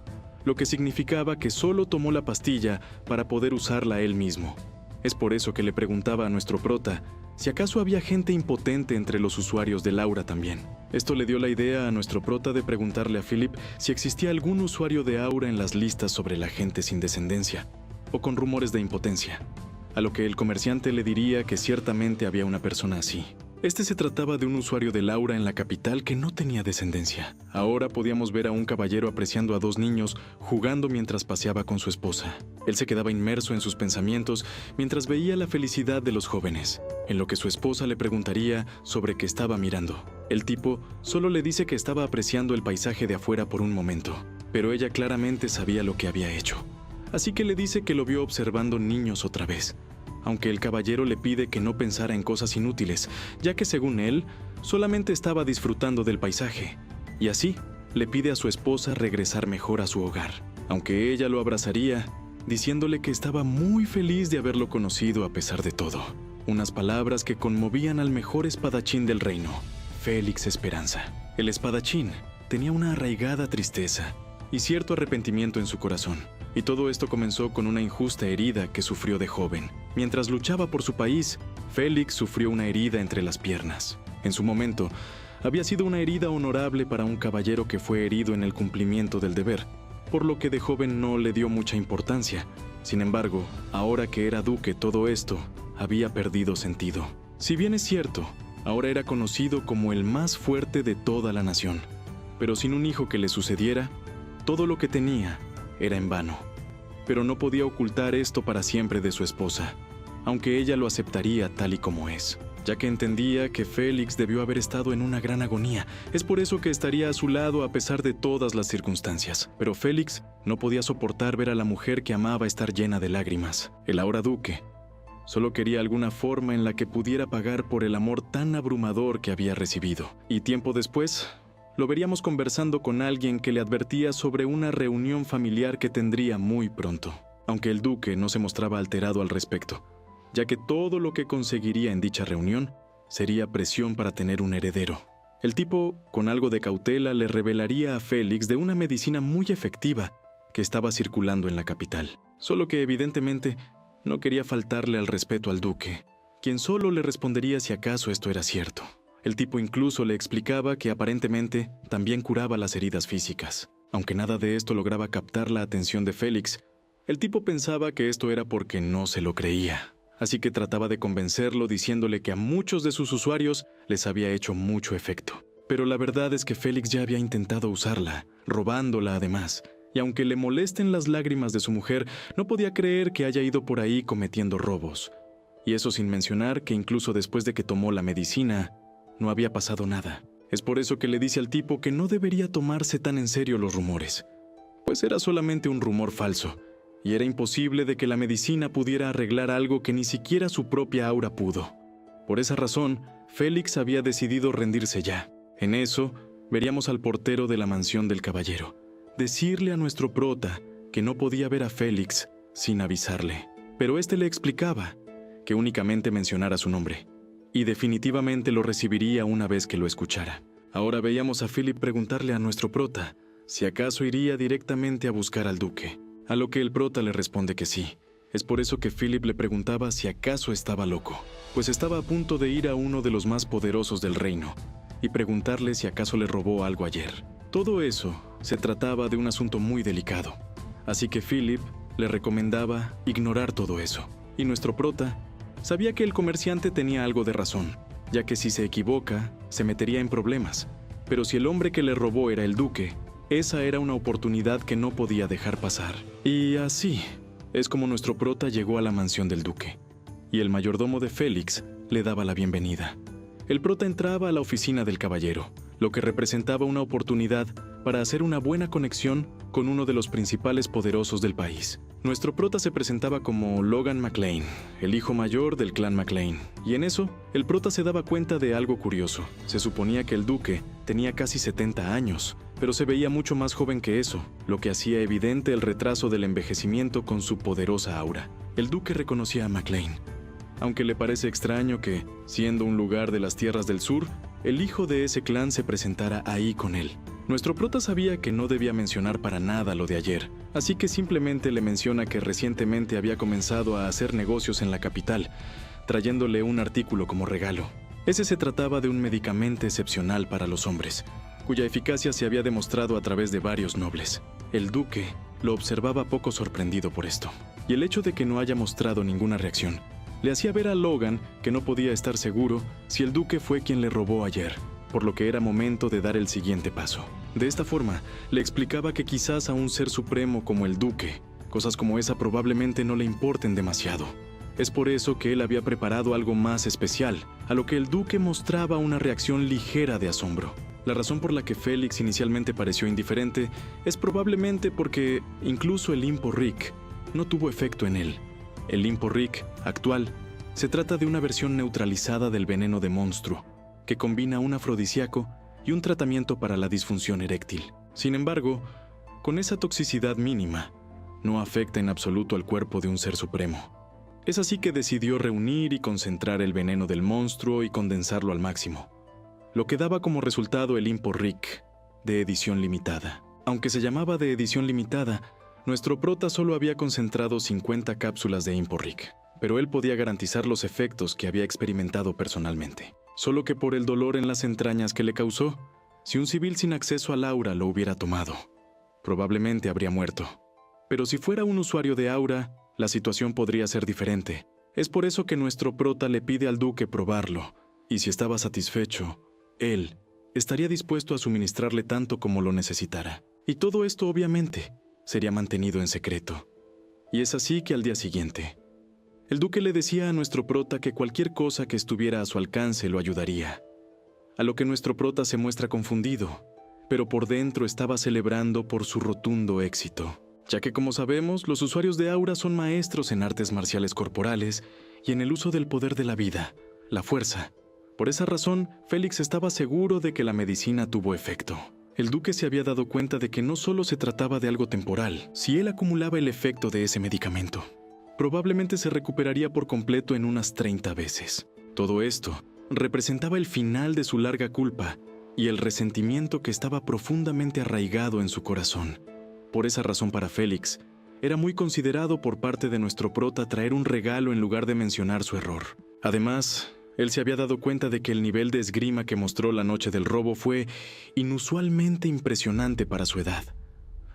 lo que significaba que solo tomó la pastilla para poder usarla él mismo. Es por eso que le preguntaba a nuestro prota si acaso había gente impotente entre los usuarios de Laura también. Esto le dio la idea a nuestro prota de preguntarle a Philip si existía algún usuario de aura en las listas sobre la gente sin descendencia o con rumores de impotencia, a lo que el comerciante le diría que ciertamente había una persona así. Este se trataba de un usuario de Laura en la capital que no tenía descendencia. Ahora podíamos ver a un caballero apreciando a 2 niños jugando mientras paseaba con su esposa. Él se quedaba inmerso en sus pensamientos mientras veía la felicidad de los jóvenes, en lo que su esposa le preguntaría sobre qué estaba mirando. El tipo solo le dice que estaba apreciando el paisaje de afuera por un momento, pero ella claramente sabía lo que había hecho. Así que le dice que lo vio observando niños otra vez, aunque el caballero le pide que no pensara en cosas inútiles, ya que según él, solamente estaba disfrutando del paisaje, y así le pide a su esposa regresar mejor a su hogar, aunque ella lo abrazaría, diciéndole que estaba muy feliz de haberlo conocido a pesar de todo. Unas palabras que conmovían al mejor espadachín del reino, Félix Esperanza. El espadachín tenía una arraigada tristeza y cierto arrepentimiento en su corazón. Y todo esto comenzó con una injusta herida que sufrió de joven. Mientras luchaba por su país, Félix sufrió una herida entre las piernas. En su momento, había sido una herida honorable para un caballero que fue herido en el cumplimiento del deber, por lo que de joven no le dio mucha importancia. Sin embargo, ahora que era duque, todo esto había perdido sentido. Si bien es cierto, ahora era conocido como el más fuerte de toda la nación, pero sin un hijo que le sucediera, todo lo que tenía era en vano. Pero no podía ocultar esto para siempre de su esposa, aunque ella lo aceptaría tal y como es, ya que entendía que Félix debió haber estado en una gran agonía. Es por eso que estaría a su lado a pesar de todas las circunstancias. Pero Félix no podía soportar ver a la mujer que amaba estar llena de lágrimas. El ahora duque solo quería alguna forma en la que pudiera pagar por el amor tan abrumador que había recibido. Y tiempo después, lo veríamos conversando con alguien que le advertía sobre una reunión familiar que tendría muy pronto, aunque el duque no se mostraba alterado al respecto, ya que todo lo que conseguiría en dicha reunión sería presión para tener un heredero. El tipo, con algo de cautela, le revelaría a Félix de una medicina muy efectiva que estaba circulando en la capital, solo que evidentemente no quería faltarle al respeto al duque, quien solo le respondería si acaso esto era cierto. El tipo incluso le explicaba que aparentemente también curaba las heridas físicas. Aunque nada de esto lograba captar la atención de Félix, el tipo pensaba que esto era porque no se lo creía. Así que trataba de convencerlo diciéndole que a muchos de sus usuarios les había hecho mucho efecto. Pero la verdad es que Félix ya había intentado usarla, robándola además. Y aunque le molesten las lágrimas de su mujer, no podía creer que haya ido por ahí cometiendo robos. Y eso sin mencionar que incluso después de que tomó la medicina, no había pasado nada. Es por eso que le dice al tipo que no debería tomarse tan en serio los rumores, pues era solamente un rumor falso, y era imposible de que la medicina pudiera arreglar algo que ni siquiera su propia aura pudo. Por esa razón, Félix había decidido rendirse ya. En eso, veríamos al portero de la mansión del caballero decirle a nuestro prota que no podía ver a Félix sin avisarle, pero este le explicaba que únicamente mencionara su nombre, y definitivamente lo recibiría una vez que lo escuchara. Ahora veíamos a Philip preguntarle a nuestro prota si acaso iría directamente a buscar al duque, a lo que el prota le responde que sí. Es por eso que Philip le preguntaba si acaso estaba loco, pues estaba a punto de ir a uno de los más poderosos del reino y preguntarle si acaso le robó algo ayer. Todo eso se trataba de un asunto muy delicado, así que Philip le recomendaba ignorar todo eso. Y nuestro prota sabía que el comerciante tenía algo de razón, ya que si se equivoca, se metería en problemas. Pero si el hombre que le robó era el duque, esa era una oportunidad que no podía dejar pasar. Y así es como nuestro prota llegó a la mansión del duque, y el mayordomo de Félix le daba la bienvenida. El prota entraba a la oficina del caballero, lo que representaba una oportunidad para hacer una buena conexión con uno de los principales poderosos del país. Nuestro prota se presentaba como Logan McLean, el hijo mayor del clan McLean, y en eso, el prota se daba cuenta de algo curioso. Se suponía que el duque tenía casi 70 años, pero se veía mucho más joven que eso, lo que hacía evidente el retraso del envejecimiento con su poderosa aura. El duque reconocía a McLean, aunque le parece extraño que, siendo un lugar de las tierras del sur, el hijo de ese clan se presentara ahí con él. Nuestro prota sabía que no debía mencionar para nada lo de ayer, así que simplemente le menciona que recientemente había comenzado a hacer negocios en la capital, trayéndole un artículo como regalo. Ese se trataba de un medicamento excepcional para los hombres, cuya eficacia se había demostrado a través de varios nobles. El duque lo observaba poco sorprendido por esto, y el hecho de que no haya mostrado ninguna reacción le hacía ver a Logan que no podía estar seguro si el duque fue quien le robó ayer, por lo que era momento de dar el siguiente paso. De esta forma, le explicaba que quizás a un ser supremo como el duque, cosas como esa probablemente no le importen demasiado. Es por eso que él había preparado algo más especial, a lo que el duque mostraba una reacción ligera de asombro. La razón por la que Félix inicialmente pareció indiferente es probablemente porque incluso el Limpo Rick no tuvo efecto en él. El Limpo Rick actual se trata de una versión neutralizada del veneno de monstruo, que combina un afrodisíaco y un tratamiento para la disfunción eréctil. Sin embargo, con esa toxicidad mínima, no afecta en absoluto al cuerpo de un ser supremo. Es así que decidió reunir y concentrar el veneno del monstruo y condensarlo al máximo, lo que daba como resultado el Limpo Rick, de edición limitada. Aunque se llamaba de edición limitada, nuestro prota solo había concentrado 50 cápsulas de Limpo Rick, pero él podía garantizar los efectos que había experimentado personalmente. Solo que por el dolor en las entrañas que le causó, si un civil sin acceso al aura lo hubiera tomado, probablemente habría muerto. Pero si fuera un usuario de aura, la situación podría ser diferente. Es por eso que nuestro prota le pide al duque probarlo, y si estaba satisfecho, él estaría dispuesto a suministrarle tanto como lo necesitara. Y todo esto, obviamente, sería mantenido en secreto. Y es así que al día siguiente, el duque le decía a nuestro prota que cualquier cosa que estuviera a su alcance lo ayudaría. A lo que nuestro prota se muestra confundido, pero por dentro estaba celebrando por su rotundo éxito, ya que como sabemos, los usuarios de aura son maestros en artes marciales corporales y en el uso del poder de la vida, la fuerza. Por esa razón, Félix estaba seguro de que la medicina tuvo efecto. El duque se había dado cuenta de que no solo se trataba de algo temporal. Si él acumulaba el efecto de ese medicamento, probablemente se recuperaría por completo en unas 30 veces. Todo esto representaba el final de su larga culpa y el resentimiento que estaba profundamente arraigado en su corazón. Por esa razón, para Félix, era muy considerado por parte de nuestro prota traer un regalo en lugar de mencionar su error. Además, él se había dado cuenta de que el nivel de esgrima que mostró la noche del robo fue inusualmente impresionante para su edad,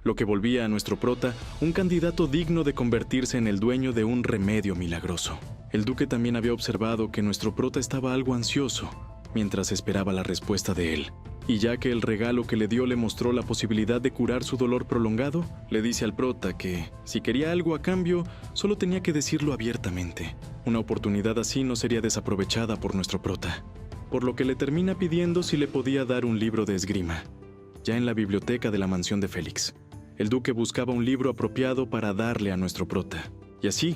lo que volvía a nuestro prota un candidato digno de convertirse en el dueño de un remedio milagroso. El duque también había observado que nuestro prota estaba algo ansioso mientras esperaba la respuesta de él. Y ya que el regalo que le dio le mostró la posibilidad de curar su dolor prolongado, le dice al prota que, si quería algo a cambio, solo tenía que decirlo abiertamente. Una oportunidad así no sería desaprovechada por nuestro prota, por lo que le termina pidiendo si le podía dar un libro de esgrima. Ya en la biblioteca de la mansión de Félix, el duque buscaba un libro apropiado para darle a nuestro prota, y así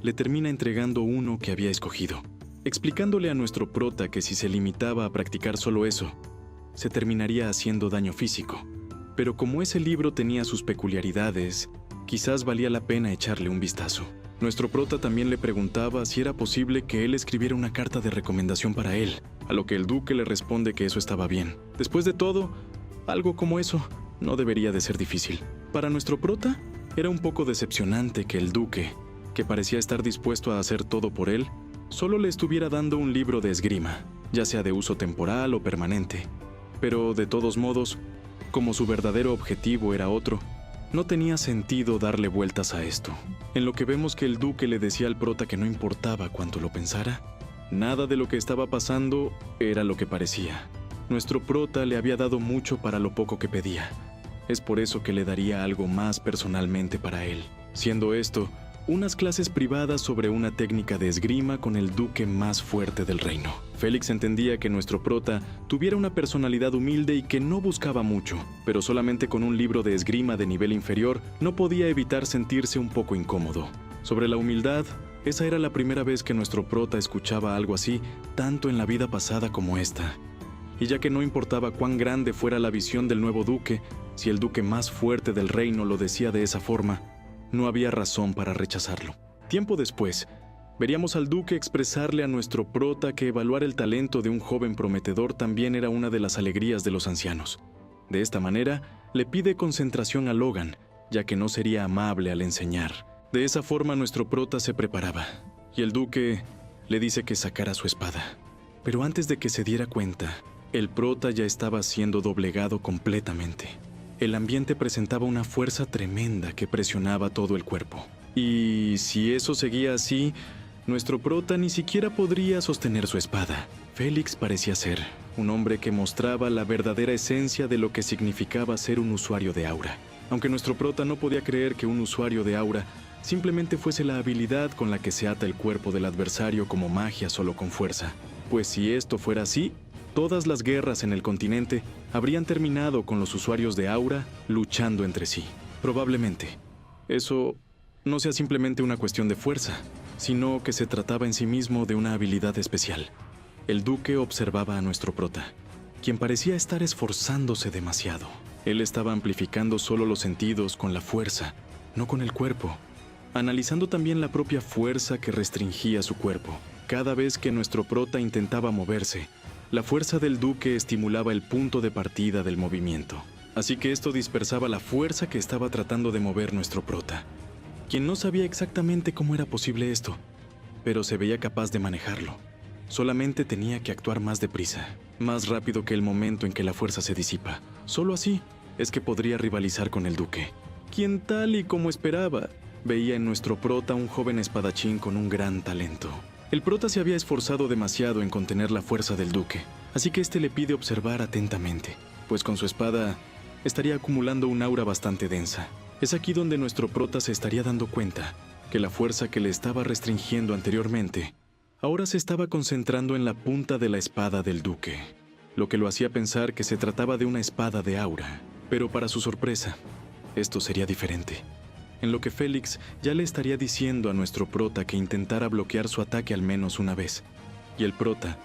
le termina entregando uno que había escogido, explicándole a nuestro prota que si se limitaba a practicar solo eso, se terminaría haciendo daño físico. Pero como ese libro tenía sus peculiaridades, quizás valía la pena echarle un vistazo. Nuestro prota también le preguntaba si era posible que él escribiera una carta de recomendación para él, a lo que el duque le responde que eso estaba bien. Después de todo, algo como eso no debería de ser difícil. Para nuestro prota, era un poco decepcionante que el duque que parecía estar dispuesto a hacer todo por él, solo le estuviera dando un libro de esgrima, ya sea de uso temporal o permanente. Pero, de todos modos, como su verdadero objetivo era otro, no tenía sentido darle vueltas a esto. En lo que vemos que el duque le decía al prota que no importaba cuánto lo pensara, nada de lo que estaba pasando era lo que parecía. Nuestro prota le había dado mucho para lo poco que pedía. Es por eso que le daría algo más personalmente para él, siendo esto unas clases privadas sobre una técnica de esgrima con el duque más fuerte del reino. Félix entendía que nuestro prota tuviera una personalidad humilde y que no buscaba mucho, pero solamente con un libro de esgrima de nivel inferior no podía evitar sentirse un poco incómodo. Sobre la humildad, esa era la primera vez que nuestro prota escuchaba algo así, tanto en la vida pasada como esta. Y ya que no importaba cuán grande fuera la visión del nuevo duque, si el duque más fuerte del reino lo decía de esa forma, no había razón para rechazarlo. Tiempo después, veríamos al duque expresarle a nuestro prota que evaluar el talento de un joven prometedor también era una de las alegrías de los ancianos. De esta manera, le pide concentración a Logan, ya que no sería amable al enseñar. De esa forma nuestro prota se preparaba, y el duque le dice que sacara su espada. Pero antes de que se diera cuenta, el prota ya estaba siendo doblegado completamente. El ambiente presentaba una fuerza tremenda que presionaba todo el cuerpo. Y si eso seguía así, nuestro prota ni siquiera podría sostener su espada. Félix parecía ser un hombre que mostraba la verdadera esencia de lo que significaba ser un usuario de aura. Aunque nuestro prota no podía creer que un usuario de aura simplemente fuese la habilidad con la que se ata el cuerpo del adversario como magia solo con fuerza. Pues si esto fuera así, todas las guerras en el continente habrían terminado con los usuarios de aura luchando entre sí. Probablemente, eso no sea simplemente una cuestión de fuerza, sino que se trataba en sí mismo de una habilidad especial. El duque observaba a nuestro prota, quien parecía estar esforzándose demasiado. Él estaba amplificando solo los sentidos con la fuerza, no con el cuerpo, analizando también la propia fuerza que restringía su cuerpo. Cada vez que nuestro prota intentaba moverse, la fuerza del duque estimulaba el punto de partida del movimiento. Así que esto dispersaba la fuerza que estaba tratando de mover nuestro prota, quien no sabía exactamente cómo era posible esto, pero se veía capaz de manejarlo. Solamente tenía que actuar más deprisa, más rápido que el momento en que la fuerza se disipa. Solo así es que podría rivalizar con el duque, quien tal y como esperaba, veía en nuestro prota un joven espadachín con un gran talento. El prota se había esforzado demasiado en contener la fuerza del duque, así que este le pide observar atentamente, pues con su espada estaría acumulando un aura bastante densa. Es aquí donde nuestro prota se estaría dando cuenta que la fuerza que le estaba restringiendo anteriormente ahora se estaba concentrando en la punta de la espada del duque, lo que lo hacía pensar que se trataba de una espada de aura. Pero para su sorpresa, esto sería diferente. En lo que Félix ya le estaría diciendo a nuestro prota que intentara bloquear su ataque al menos una vez. Y el prota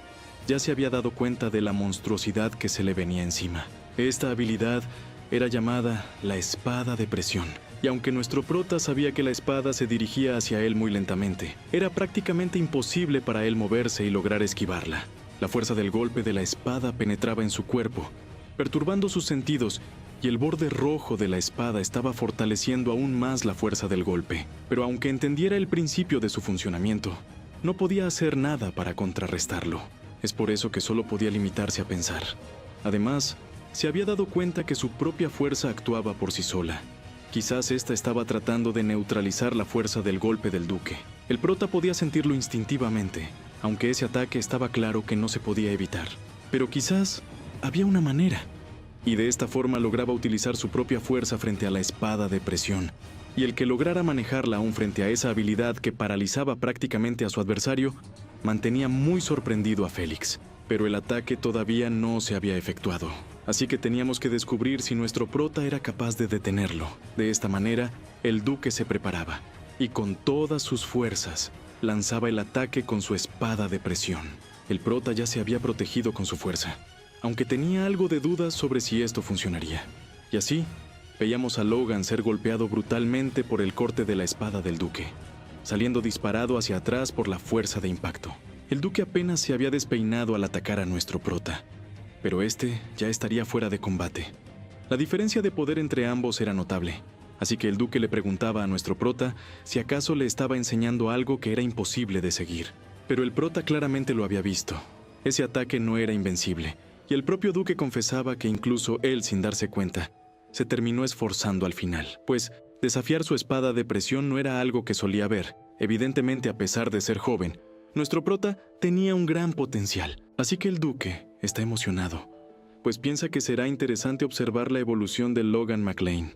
ya se había dado cuenta de la monstruosidad que se le venía encima. Esta habilidad era llamada la espada de presión. Y aunque nuestro prota sabía que la espada se dirigía hacia él muy lentamente, era prácticamente imposible para él moverse y lograr esquivarla. La fuerza del golpe de la espada penetraba en su cuerpo, perturbando sus sentidos, y el borde rojo de la espada estaba fortaleciendo aún más la fuerza del golpe. Pero aunque entendiera el principio de su funcionamiento, no podía hacer nada para contrarrestarlo. Es por eso que solo podía limitarse a pensar. Además, se había dado cuenta que su propia fuerza actuaba por sí sola. Quizás esta estaba tratando de neutralizar la fuerza del golpe del duque. El prota podía sentirlo instintivamente, aunque ese ataque estaba claro que no se podía evitar. Pero quizás había una manera. Y de esta forma lograba utilizar su propia fuerza frente a la espada de presión. Y el que lograra manejarla aún frente a esa habilidad que paralizaba prácticamente a su adversario, mantenía muy sorprendido a Félix. Pero el ataque todavía no se había efectuado. Así que teníamos que descubrir si nuestro prota era capaz de detenerlo. De esta manera, el duque se preparaba, y con todas sus fuerzas, lanzaba el ataque con su espada de presión. El prota ya se había protegido con su fuerza, aunque tenía algo de dudas sobre si esto funcionaría. Y así, veíamos a Logan ser golpeado brutalmente por el corte de la espada del duque, saliendo disparado hacia atrás por la fuerza de impacto. El duque apenas se había despeinado al atacar a nuestro prota, pero este ya estaría fuera de combate. La diferencia de poder entre ambos era notable, Así que el duque le preguntaba a nuestro prota si acaso le estaba enseñando algo que era imposible de seguir. Pero el prota claramente lo había visto. Ese ataque no era invencible, y el propio duque confesaba que incluso él, sin darse cuenta, se terminó esforzando al final, pues desafiar su espada de presión no era algo que solía ver. Evidentemente, a pesar de ser joven, nuestro prota tenía un gran potencial. Así que el duque está emocionado, pues piensa que será interesante observar la evolución de Logan McLean.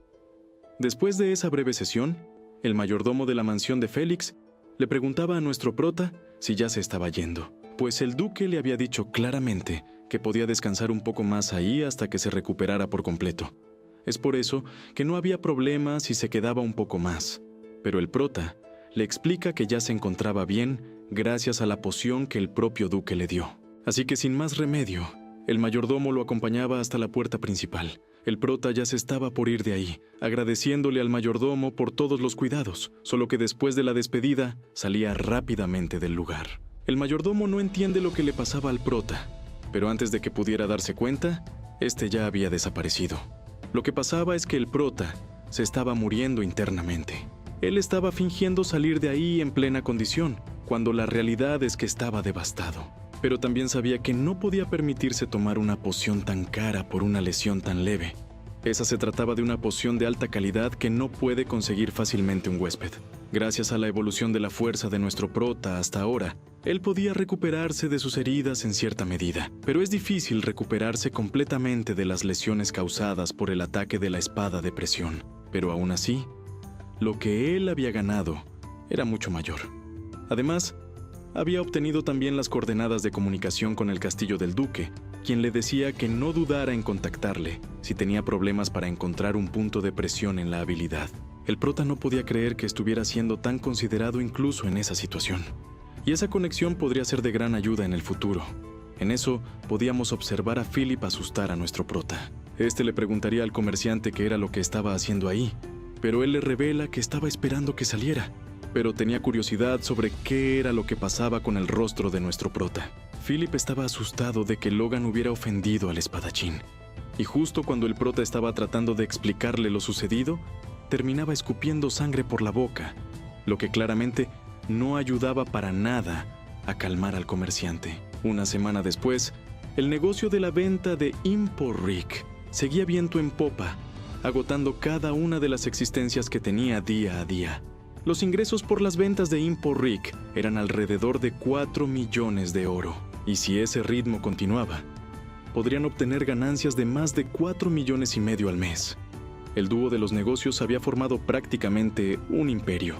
Después de esa breve sesión, el mayordomo de la mansión de Félix le preguntaba a nuestro prota si ya se estaba yendo, pues el duque le había dicho claramente que podía descansar un poco más ahí hasta que se recuperara por completo. Es por eso que no había problema si se quedaba un poco más, pero el prota le explica que ya se encontraba bien gracias a la poción que el propio duque le dio. Así que sin más remedio, el mayordomo lo acompañaba hasta la puerta principal. El prota ya se estaba por ir de ahí, agradeciéndole al mayordomo por todos los cuidados, solo que después de la despedida salía rápidamente del lugar. El mayordomo no entiende lo que le pasaba al prota, pero antes de que pudiera darse cuenta, este ya había desaparecido. Lo que pasaba es que el prota se estaba muriendo internamente. Él estaba fingiendo salir de ahí en plena condición, cuando la realidad es que estaba devastado. Pero también sabía que no podía permitirse tomar una poción tan cara por una lesión tan leve. Esa se trataba de una poción de alta calidad que no puede conseguir fácilmente un huésped. Gracias a la evolución de la fuerza de nuestro prota hasta ahora, él podía recuperarse de sus heridas en cierta medida, pero es difícil recuperarse completamente de las lesiones causadas por el ataque de la espada de presión. Pero aún así, lo que él había ganado era mucho mayor. Además, había obtenido también las coordenadas de comunicación con el castillo del duque, quien le decía que no dudara en contactarle si tenía problemas para encontrar un punto de presión en la habilidad. El prota no podía creer que estuviera siendo tan considerado incluso en esa situación. Y esa conexión podría ser de gran ayuda en el futuro. En eso, podíamos observar a Philip asustar a nuestro prota. Este le preguntaría al comerciante qué era lo que estaba haciendo ahí, pero él le revela que estaba esperando que saliera, pero tenía curiosidad sobre qué era lo que pasaba con el rostro de nuestro prota. Philip estaba asustado de que Logan hubiera ofendido al espadachín, y justo cuando el prota estaba tratando de explicarle lo sucedido, terminaba escupiendo sangre por la boca, lo que claramente no ayudaba para nada a calmar al comerciante. Una semana después, el negocio de la venta de Imporric seguía viento en popa, agotando cada una de las existencias que tenía día a día. Los ingresos por las ventas de Imporric eran alrededor de 4 millones de oro, y si ese ritmo continuaba, podrían obtener ganancias de más de 4,5 millones al mes. El dúo de los negocios había formado prácticamente un imperio,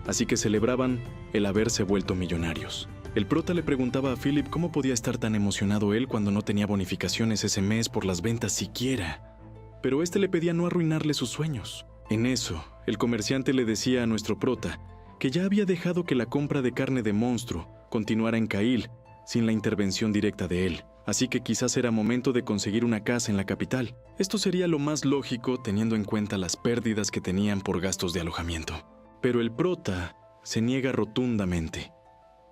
así que celebraban el haberse vuelto millonarios. El prota le preguntaba a Philip cómo podía estar tan emocionado él cuando no tenía bonificaciones ese mes por las ventas siquiera, pero este le pedía no arruinarle sus sueños. En eso, el comerciante le decía a nuestro prota que ya había dejado que la compra de carne de monstruo continuara en Cail sin la intervención directa de él, así que quizás era momento de conseguir una casa en la capital. Esto sería lo más lógico teniendo en cuenta las pérdidas que tenían por gastos de alojamiento. Pero el prota se niega rotundamente,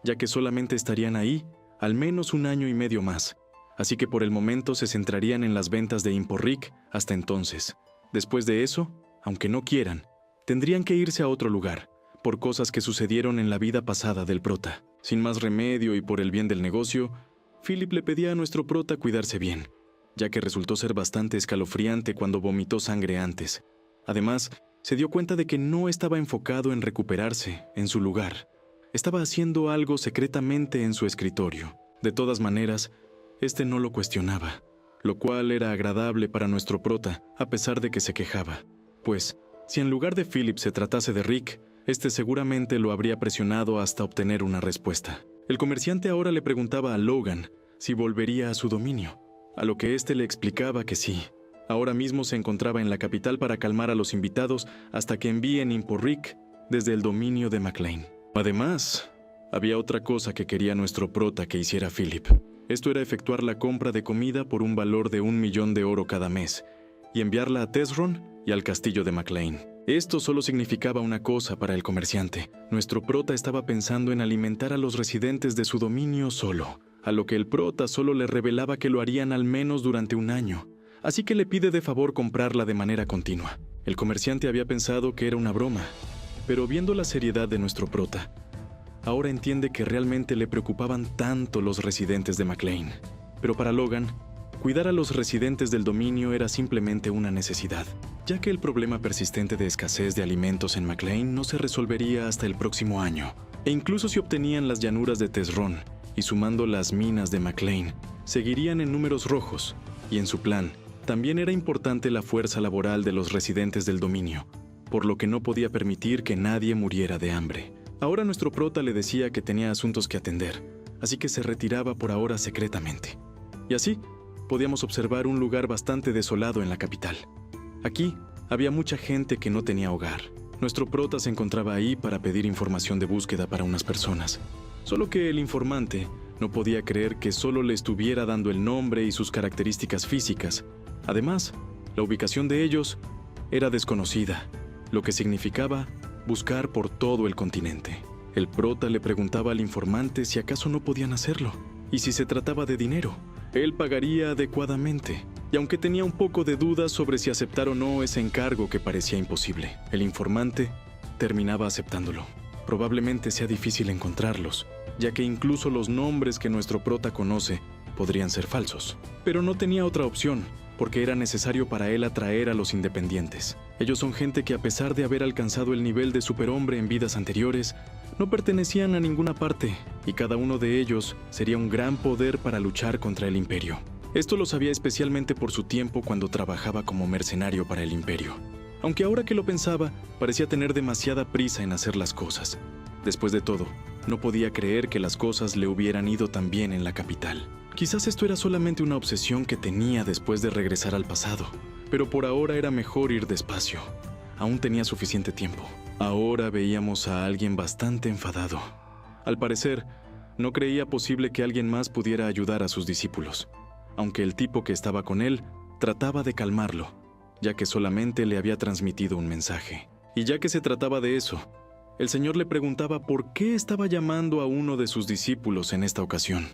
ya que solamente estarían ahí al menos 1,5 años más, así que por el momento se centrarían en las ventas de Imporric hasta entonces. Después de eso, aunque no quieran, tendrían que irse a otro lugar, por cosas que sucedieron en la vida pasada del prota. Sin más remedio y por el bien del negocio, Philip le pedía a nuestro prota cuidarse bien, ya que resultó ser bastante escalofriante cuando vomitó sangre antes. Además, se dio cuenta de que no estaba enfocado en recuperarse en su lugar. Estaba haciendo algo secretamente en su escritorio. De todas maneras, este no lo cuestionaba, lo cual era agradable para nuestro prota, a pesar de que se quejaba. Pues, si en lugar de Philip se tratase de Rick, este seguramente lo habría presionado hasta obtener una respuesta. El comerciante ahora le preguntaba a Logan si volvería a su dominio, a lo que éste le explicaba que sí. Ahora mismo se encontraba en la capital para calmar a los invitados hasta que envíen Imporric desde el dominio de McLean. Además, había otra cosa que quería nuestro prota que hiciera Philip. Esto era efectuar la compra de comida por un valor de 1 millón de oro cada mes y enviarla a Tesron y al castillo de McLean. Esto solo significaba una cosa para el comerciante. Nuestro prota estaba pensando en alimentar a los residentes de su dominio solo, a lo que el prota solo le revelaba que lo harían al menos durante 1 año, así que le pide de favor comprarla de manera continua. El comerciante había pensado que era una broma, pero viendo la seriedad de nuestro prota, ahora entiende que realmente le preocupaban tanto los residentes de McLean. Pero para Logan, cuidar a los residentes del dominio era simplemente una necesidad, ya que el problema persistente de escasez de alimentos en McLean no se resolvería hasta el próximo año. E incluso si obtenían las llanuras de Tesron y sumando las minas de McLean, seguirían en números rojos, y en su plan, también era importante la fuerza laboral de los residentes del dominio, por lo que no podía permitir que nadie muriera de hambre. Ahora nuestro prota le decía que tenía asuntos que atender, así que se retiraba por ahora secretamente. Y así, podíamos observar un lugar bastante desolado en la capital. Aquí, había mucha gente que no tenía hogar. Nuestro prota se encontraba ahí para pedir información de búsqueda para unas personas. Solo que el informante no podía creer que solo le estuviera dando el nombre y sus características físicas. Además, la ubicación de ellos era desconocida, lo que significaba buscar por todo el continente. El prota le preguntaba al informante si acaso no podían hacerlo, y si se trataba de dinero, él pagaría adecuadamente. Y aunque tenía un poco de dudas sobre si aceptar o no ese encargo que parecía imposible, el informante terminaba aceptándolo. Probablemente sea difícil encontrarlos, ya que incluso los nombres que nuestro prota conoce podrían ser falsos. Pero no tenía otra opción, porque era necesario para él atraer a los independientes. Ellos son gente que, a pesar de haber alcanzado el nivel de superhombre en vidas anteriores, no pertenecían a ninguna parte, y cada uno de ellos sería un gran poder para luchar contra el Imperio. Esto lo sabía especialmente por su tiempo cuando trabajaba como mercenario para el Imperio. Aunque ahora que lo pensaba, parecía tener demasiada prisa en hacer las cosas. Después de todo, no podía creer que las cosas le hubieran ido tan bien en la capital. Quizás esto era solamente una obsesión que tenía después de regresar al pasado, pero por ahora era mejor ir despacio. Aún tenía suficiente tiempo. Ahora veíamos a alguien bastante enfadado. Al parecer, no creía posible que alguien más pudiera ayudar a sus discípulos, aunque el tipo que estaba con él trataba de calmarlo, ya que solamente le había transmitido un mensaje. Y ya que se trataba de eso, el Señor le preguntaba por qué estaba llamando a uno de sus discípulos en esta ocasión.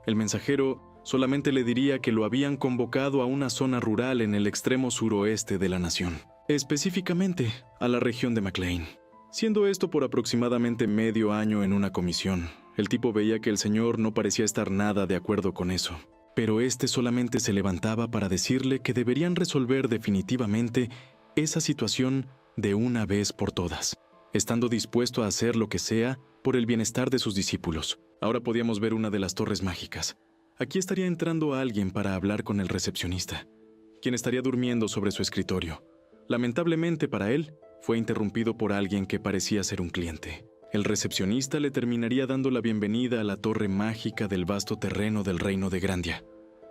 El mensajero solamente le diría que lo habían convocado a una zona rural en el extremo suroeste de la nación, específicamente a la región de McLean. Siendo esto por aproximadamente medio año en una comisión, el tipo veía que el Señor no parecía estar nada de acuerdo con eso. Pero este solamente se levantaba para decirle que deberían resolver definitivamente esa situación de una vez por todas, estando dispuesto a hacer lo que sea por el bienestar de sus discípulos. Ahora podíamos ver una de las torres mágicas. Aquí estaría entrando alguien para hablar con el recepcionista, quien estaría durmiendo sobre su escritorio. Lamentablemente para él, fue interrumpido por alguien que parecía ser un cliente. El recepcionista le terminaría dando la bienvenida a la torre mágica del vasto terreno del reino de Grandia.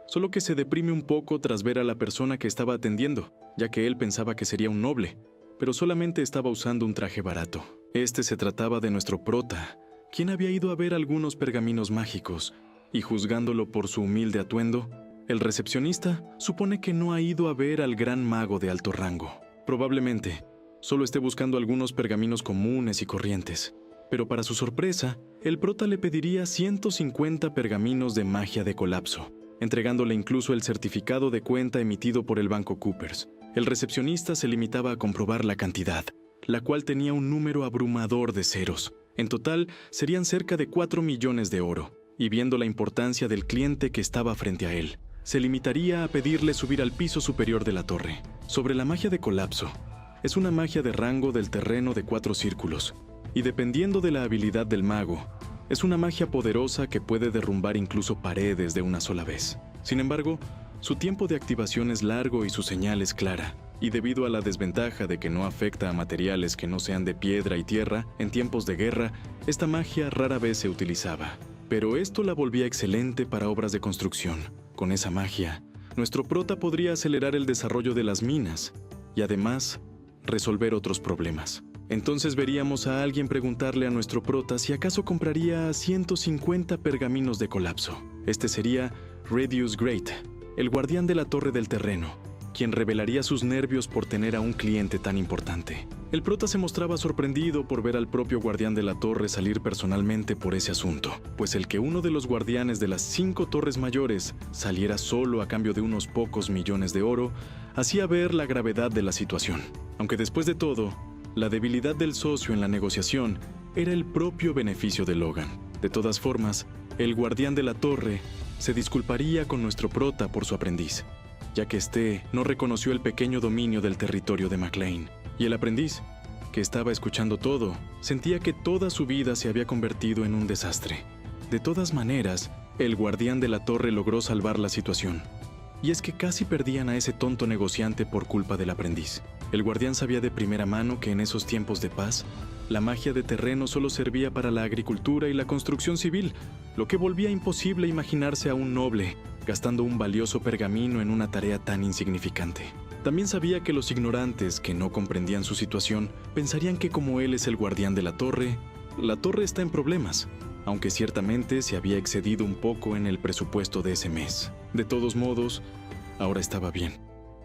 Solo que se deprime un poco tras ver a la persona que estaba atendiendo, ya que él pensaba que sería un noble, pero solamente estaba usando un traje barato. Este se trataba de nuestro prota, quien había ido a ver algunos pergaminos mágicos, y juzgándolo por su humilde atuendo, el recepcionista supone que no ha ido a ver al gran mago de alto rango. Probablemente solo esté buscando algunos pergaminos comunes y corrientes. Pero para su sorpresa, el prota le pediría 150 pergaminos de magia de colapso, entregándole incluso el certificado de cuenta emitido por el Banco Coopers. El recepcionista se limitaba a comprobar la cantidad, la cual tenía un número abrumador de ceros. En total, serían cerca de 4 millones de oro, y viendo la importancia del cliente que estaba frente a él, se limitaría a pedirle subir al piso superior de la torre. Sobre la magia de colapso, es una magia de rango del terreno de 4 círculos, y dependiendo de la habilidad del mago, es una magia poderosa que puede derrumbar incluso paredes de una sola vez. Sin embargo, su tiempo de activación es largo y su señal es clara, y debido a la desventaja de que no afecta a materiales que no sean de piedra y tierra, en tiempos de guerra, esta magia rara vez se utilizaba. Pero esto la volvía excelente para obras de construcción. Con esa magia, nuestro prota podría acelerar el desarrollo de las minas, y además, resolver otros problemas. Entonces veríamos a alguien preguntarle a nuestro prota si acaso compraría 150 pergaminos de colapso. Este sería Radius Great, el guardián de la torre del terreno, quien revelaría sus nervios por tener a un cliente tan importante. El prota se mostraba sorprendido por ver al propio guardián de la torre salir personalmente por ese asunto, pues el que uno de los guardianes de las 5 torres mayores saliera solo a cambio de unos pocos millones de oro, hacía ver la gravedad de la situación. Aunque después de todo, la debilidad del socio en la negociación era el propio beneficio de Logan. De todas formas, el guardián de la torre se disculparía con nuestro prota por su aprendiz, ya que éste no reconoció el pequeño dominio del territorio de McLean. Y el aprendiz, que estaba escuchando todo, sentía que toda su vida se había convertido en un desastre. De todas maneras, el guardián de la torre logró salvar la situación. Y es que casi perdían a ese tonto negociante por culpa del aprendiz. El guardián sabía de primera mano que en esos tiempos de paz, la magia de terreno solo servía para la agricultura y la construcción civil, lo que volvía imposible imaginarse a un noble gastando un valioso pergamino en una tarea tan insignificante. También sabía que los ignorantes que no comprendían su situación pensarían que como él es el guardián de la torre está en problemas, aunque ciertamente se había excedido un poco en el presupuesto de ese mes. De todos modos, ahora estaba bien,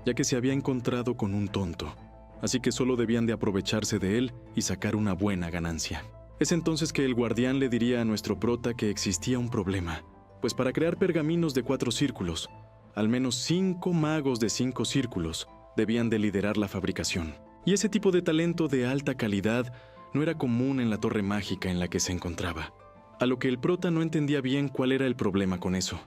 ya que se había encontrado con un tonto, así que solo debían de aprovecharse de él y sacar una buena ganancia. Es entonces que el guardián le diría a nuestro prota que existía un problema, pues para crear pergaminos de 4 círculos, al menos 5 magos de 5 círculos debían de liderar la fabricación. Y ese tipo de talento de alta calidad no era común en la torre mágica en la que se encontraba. A lo que el prota no entendía bien cuál era el problema con eso.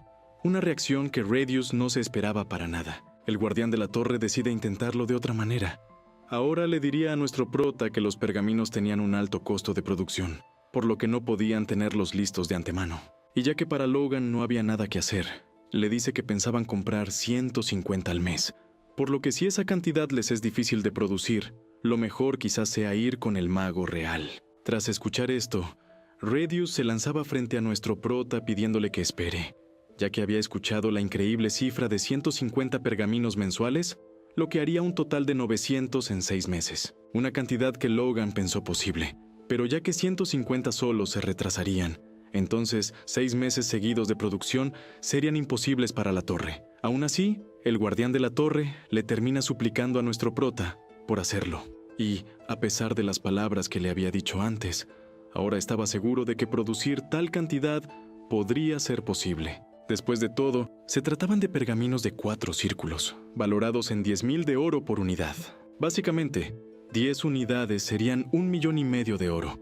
Una reacción que Radius no se esperaba para nada. El guardián de la torre decide intentarlo de otra manera. Ahora le diría a nuestro prota que los pergaminos tenían un alto costo de producción, por lo que no podían tenerlos listos de antemano. Y ya que para Logan no había nada que hacer, le dice que pensaban comprar 150 al mes, por lo que si esa cantidad les es difícil de producir, lo mejor quizás sea ir con el mago real. Tras escuchar esto, Radius se lanzaba frente a nuestro prota pidiéndole que espere, ya que había escuchado la increíble cifra de 150 pergaminos mensuales, lo que haría un total de 900 en 6 meses. Una cantidad que Logan pensó posible, pero ya que 150 solos se retrasarían, entonces 6 meses seguidos de producción serían imposibles para la torre. Aún así, el guardián de la torre le termina suplicando a nuestro prota por hacerlo. Y, a pesar de las palabras que le había dicho antes, ahora estaba seguro de que producir tal cantidad podría ser posible. Después de todo, se trataban de pergaminos de 4 círculos, valorados en 10,000 de oro por unidad. Básicamente, 10 unidades serían 1,5 millones de oro,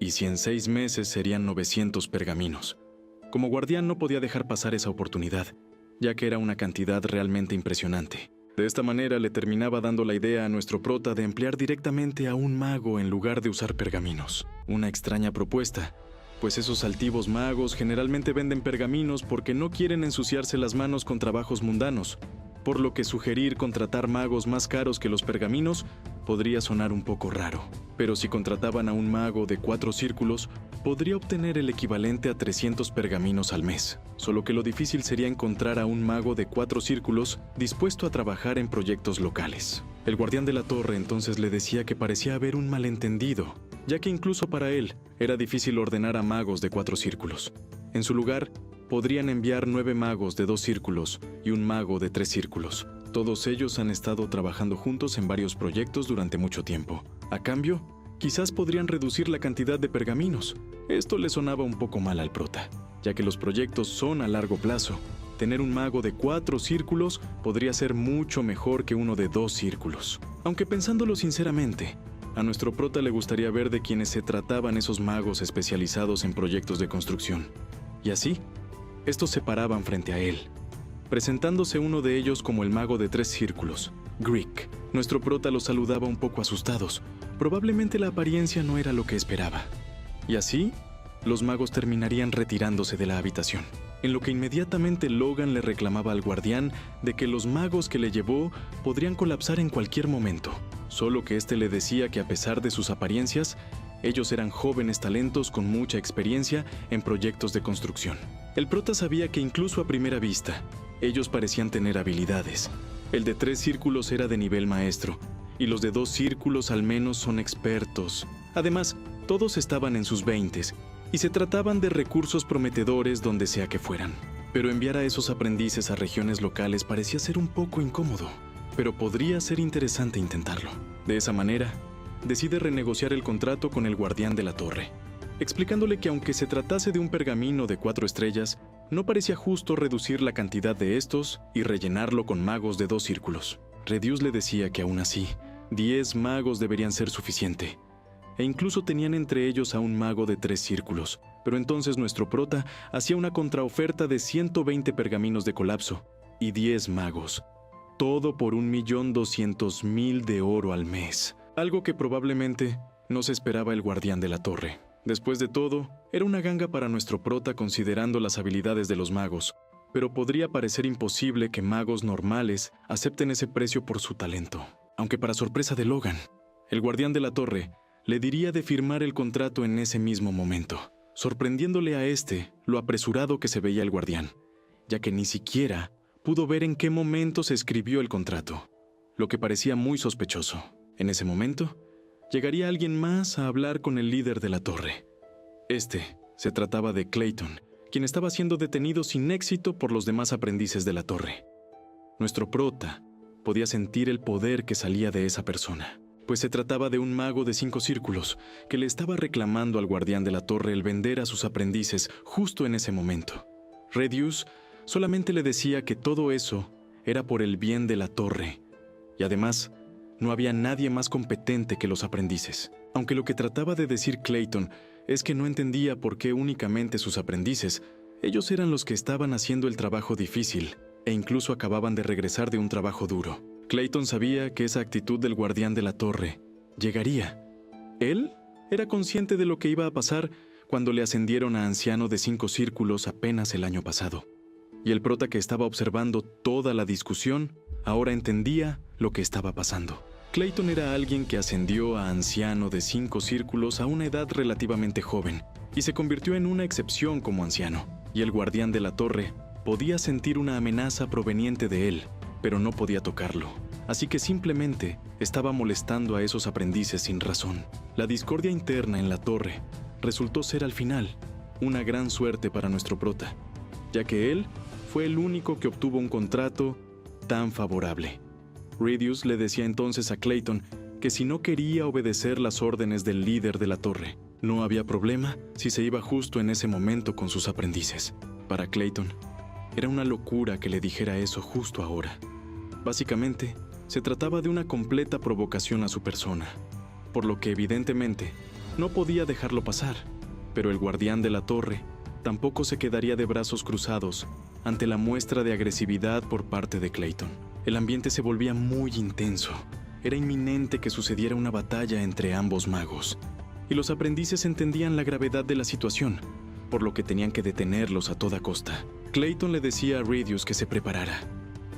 y si en 6 meses serían 900 pergaminos. Como guardián no podía dejar pasar esa oportunidad, ya que era una cantidad realmente impresionante. De esta manera le terminaba dando la idea a nuestro prota de emplear directamente a un mago en lugar de usar pergaminos. Una extraña propuesta, pues esos altivos magos generalmente venden pergaminos porque no quieren ensuciarse las manos con trabajos mundanos, por lo que sugerir contratar magos más caros que los pergaminos podría sonar un poco raro. Pero si contrataban a un mago de 4 círculos, podría obtener el equivalente a 300 pergaminos al mes. Solo que lo difícil sería encontrar a un mago de 4 círculos dispuesto a trabajar en proyectos locales. El guardián de la torre entonces le decía que parecía haber un malentendido, ya que incluso para él era difícil ordenar a magos de 4 círculos. En su lugar, podrían enviar 9 magos de 2 círculos y un mago de 3 círculos. Todos ellos han estado trabajando juntos en varios proyectos durante mucho tiempo. A cambio, quizás podrían reducir la cantidad de pergaminos. Esto le sonaba un poco mal al prota, ya que los proyectos son a largo plazo. Tener un mago de 4 círculos podría ser mucho mejor que uno de 2 círculos. Aunque pensándolo sinceramente, a nuestro prota le gustaría ver de quienes se trataban esos magos especializados en proyectos de construcción. Y así, estos se paraban frente a él, presentándose uno de ellos como el mago de 3 círculos, Greek. Nuestro prota los saludaba un poco asustados. Probablemente la apariencia no era lo que esperaba. Y así, los magos terminarían retirándose de la habitación, en lo que inmediatamente Logan le reclamaba al guardián de que los magos que le llevó podrían colapsar en cualquier momento, solo que éste le decía que a pesar de sus apariencias, ellos eran jóvenes talentos con mucha experiencia en proyectos de construcción. El prota sabía que incluso a primera vista, ellos parecían tener habilidades. El de 3 círculos era de nivel maestro, y los de 2 círculos al menos son expertos. Además, todos estaban en sus 20s, y se trataban de recursos prometedores donde sea que fueran. Pero enviar a esos aprendices a regiones locales parecía ser un poco incómodo, pero podría ser interesante intentarlo. De esa manera, decide renegociar el contrato con el guardián de la torre, explicándole que aunque se tratase de un pergamino de 4 estrellas, no parecía justo reducir la cantidad de estos y rellenarlo con magos de 2 círculos. Redius le decía que aún así, 10 magos deberían ser suficiente, e incluso tenían entre ellos a un mago de 3 círculos. Pero entonces nuestro prota hacía una contraoferta de 120 pergaminos de colapso y 10 magos, todo por 1.200.000 de oro al mes, algo que probablemente no se esperaba el guardián de la torre. Después de todo, era una ganga para nuestro prota considerando las habilidades de los magos, pero podría parecer imposible que magos normales acepten ese precio por su talento. Aunque para sorpresa de Logan, el guardián de la torre le diría de firmar el contrato en ese mismo momento, sorprendiéndole a lo apresurado que se veía el guardián, ya que ni siquiera pudo ver en qué momento se escribió el contrato, lo que parecía muy sospechoso. En ese momento, llegaría alguien más a hablar con el líder de la torre. Se trataba de Clayton, quien estaba siendo detenido sin éxito por los demás aprendices de la torre. Nuestro prota podía sentir el poder que salía de esa persona, pues se trataba de un mago de 5 círculos que le estaba reclamando al guardián de la torre el vender a sus aprendices justo en ese momento. Redius solamente le decía que todo eso era por el bien de la torre, y además no había nadie más competente que los aprendices. Aunque lo que trataba de decir Clayton es que no entendía por qué únicamente sus aprendices, ellos eran los que estaban haciendo el trabajo difícil, e incluso acababan de regresar de un trabajo duro. Clayton sabía que esa actitud del guardián de la torre llegaría. Él era consciente de lo que iba a pasar cuando le ascendieron a anciano de 5 círculos apenas el año pasado. Y el prota que estaba observando toda la discusión ahora entendía lo que estaba pasando. Clayton era alguien que ascendió a anciano de 5 círculos a una edad relativamente joven y se convirtió en una excepción como anciano. Y el guardián de la torre podía sentir una amenaza proveniente de él, pero no podía tocarlo. Así que simplemente estaba molestando a esos aprendices sin razón. La discordia interna en la torre resultó ser al final una gran suerte para nuestro prota, ya que él fue el único que obtuvo un contrato tan favorable. Redius le decía entonces a Clayton que si no quería obedecer las órdenes del líder de la torre, no había problema si se iba justo en ese momento con sus aprendices. Para Clayton, era una locura que le dijera eso justo ahora. Básicamente, se trataba de una completa provocación a su persona, por lo que evidentemente no podía dejarlo pasar, pero el guardián de la torre tampoco se quedaría de brazos cruzados ante la muestra de agresividad por parte de Clayton. El ambiente se volvía muy intenso. Era inminente que sucediera una batalla entre ambos magos, y los aprendices entendían la gravedad de la situación, por lo que tenían que detenerlos a toda costa. Clayton le decía a Redius que se preparara,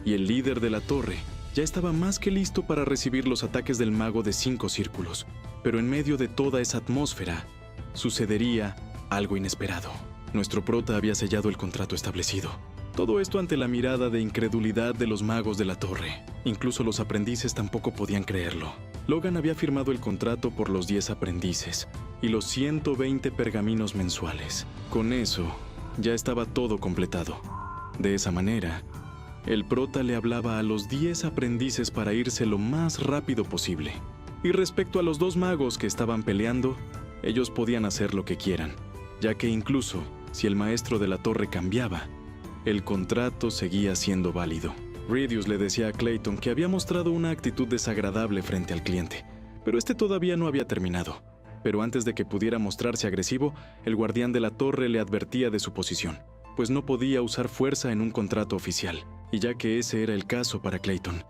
y el líder de la torre ya estaba más que listo para recibir los ataques del mago de 5 círculos. Pero en medio de toda esa atmósfera, sucedería algo inesperado. Nuestro prota había sellado el contrato establecido. Todo esto ante la mirada de incredulidad de los magos de la torre. Incluso los aprendices tampoco podían creerlo. Logan había firmado el contrato por los 10 aprendices y los 120 pergaminos mensuales. Con eso, ya estaba todo completado. De esa manera, el prota le hablaba a los 10 aprendices para irse lo más rápido posible. Y respecto a los 2 magos que estaban peleando, ellos podían hacer lo que quieran, ya que incluso si el maestro de la torre cambiaba, el contrato seguía siendo válido. Redius le decía a Clayton que había mostrado una actitud desagradable frente al cliente, pero todavía no había terminado. Pero antes de que pudiera mostrarse agresivo, el guardián de la torre le advertía de su posición, pues no podía usar fuerza en un contrato oficial, y ya que ese era el caso para Clayton,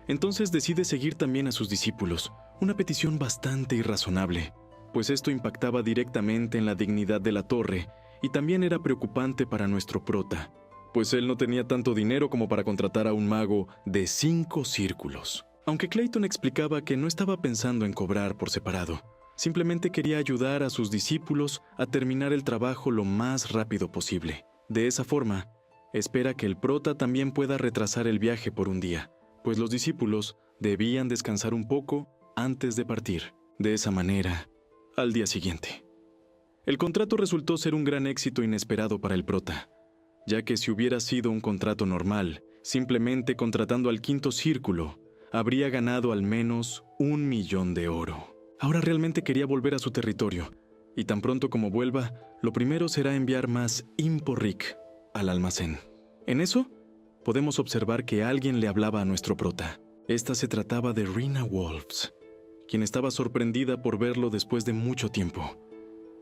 entonces decide seguir también a sus discípulos, una petición bastante irrazonable, pues esto impactaba directamente en la dignidad de la torre y también era preocupante para nuestro prota, pues él no tenía tanto dinero como para contratar a un mago de 5 círculos. Aunque Clayton explicaba que no estaba pensando en cobrar por separado, simplemente quería ayudar a sus discípulos a terminar el trabajo lo más rápido posible. De esa forma, espera que el prota también pueda retrasar el viaje por un día, pues los discípulos debían descansar un poco antes de partir. De esa manera, al día siguiente. El contrato resultó ser un gran éxito inesperado para el prota, ya que si hubiera sido un contrato normal, simplemente contratando al 5.º círculo, habría ganado al menos 1 millón de oro. Ahora realmente quería volver a su territorio, y tan pronto como vuelva, lo primero será enviar más Imporric al almacén. En eso, podemos observar que alguien le hablaba a nuestro prota. Esta se trataba de Rina Wolves, quien estaba sorprendida por verlo después de mucho tiempo.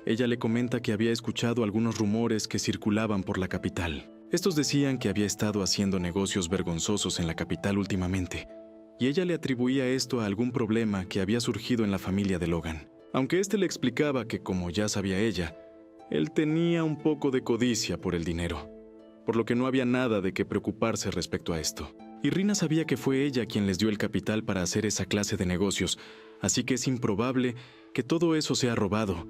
Ella le comenta que había escuchado algunos rumores que circulaban por la capital. Estos decían que había estado haciendo negocios vergonzosos en la capital últimamente, y ella le atribuía esto a algún problema que había surgido en la familia de Logan. Aunque éste le explicaba que, como ya sabía ella, él tenía un poco de codicia por el dinero, por lo que no había nada de qué preocuparse respecto a esto. Y Rina sabía que fue ella quien les dio el capital para hacer esa clase de negocios, así que es improbable que todo eso sea robado,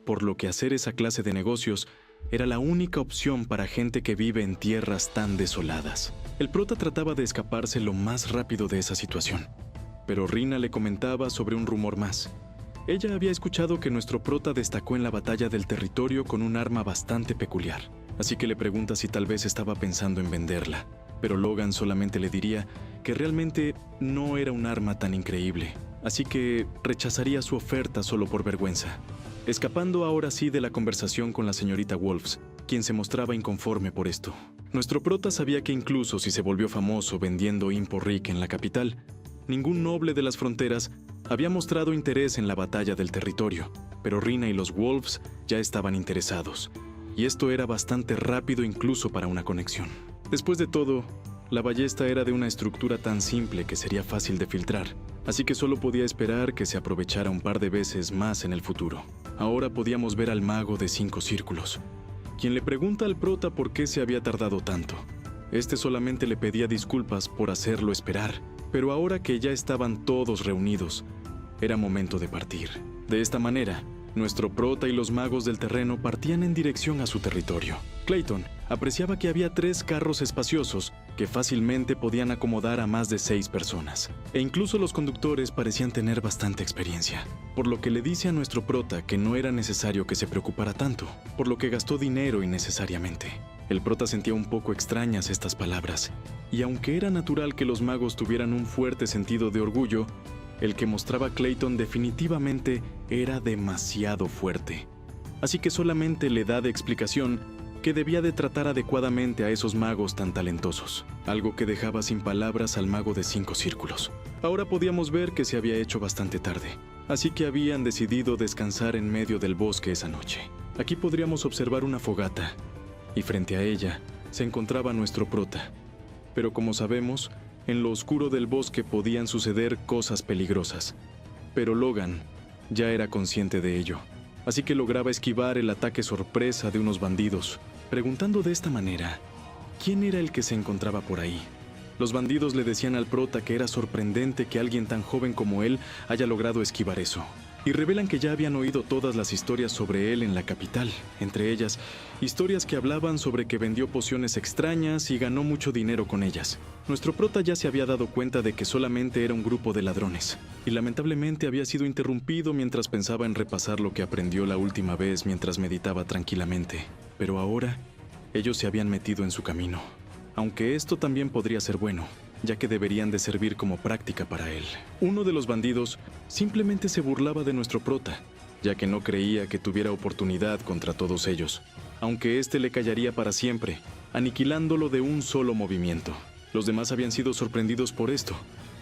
por lo que hacer esa clase de negocios era la única opción para gente que vive en tierras tan desoladas. El prota trataba de escaparse lo más rápido de esa situación, pero Rina le comentaba sobre un rumor más. Ella había escuchado que nuestro prota destacó en la batalla del territorio con un arma bastante peculiar, así que le pregunta si tal vez estaba pensando en venderla, pero Logan solamente le diría que realmente no era un arma tan increíble, así que rechazaría su oferta solo por vergüenza. Escapando ahora sí de la conversación con la señorita Wolves, quien se mostraba inconforme por esto. Nuestro prota sabía que incluso si se volvió famoso vendiendo Imporric en la capital, ningún noble de las fronteras había mostrado interés en la batalla del territorio, pero Rina y los Wolves ya estaban interesados, y esto era bastante rápido incluso para una conexión. Después de todo, la ballesta era de una estructura tan simple que sería fácil de filtrar, así que solo podía esperar que se aprovechara un par de veces más en el futuro. Ahora podíamos ver al mago de 5 círculos, quien le pregunta al prota por qué se había tardado tanto. Este solamente le pedía disculpas por hacerlo esperar, pero ahora que ya estaban todos reunidos, era momento de partir. De esta manera, nuestro prota y los magos del terreno partían en dirección a su territorio. Clayton apreciaba que había 3 carros espaciosos que fácilmente podían acomodar a más de 6 personas, e incluso los conductores parecían tener bastante experiencia, por lo que le dice a nuestro prota que no era necesario que se preocupara tanto, por lo que gastó dinero innecesariamente. El prota sentía un poco extrañas estas palabras, y aunque era natural que los magos tuvieran un fuerte sentido de orgullo, el que mostraba Clayton definitivamente era demasiado fuerte. Así que solamente le da de explicación que debía de tratar adecuadamente a esos magos tan talentosos, algo que dejaba sin palabras al mago de 5 círculos. Ahora podíamos ver que se había hecho bastante tarde, así que habían decidido descansar en medio del bosque esa noche. Aquí podríamos observar una fogata, y frente a ella se encontraba nuestro prota. Pero como sabemos, en lo oscuro del bosque podían suceder cosas peligrosas. Pero Logan ya era consciente de ello, así que lograba esquivar el ataque sorpresa de unos bandidos, preguntando de esta manera, ¿quién era el que se encontraba por ahí? Los bandidos le decían al prota que era sorprendente que alguien tan joven como él haya logrado esquivar eso, y revelan que ya habían oído todas las historias sobre él en la capital, entre ellas, historias que hablaban sobre que vendió pociones extrañas y ganó mucho dinero con ellas. Nuestro prota ya se había dado cuenta de que solamente era un grupo de ladrones, y lamentablemente había sido interrumpido mientras pensaba en repasar lo que aprendió la última vez mientras meditaba tranquilamente. Pero ahora, ellos se habían metido en su camino, aunque esto también podría ser bueno, ya que deberían de servir como práctica para él. Uno de los bandidos simplemente se burlaba de nuestro prota, ya que no creía que tuviera oportunidad contra todos ellos, aunque éste le callaría para siempre, aniquilándolo de un solo movimiento. Los demás habían sido sorprendidos por esto,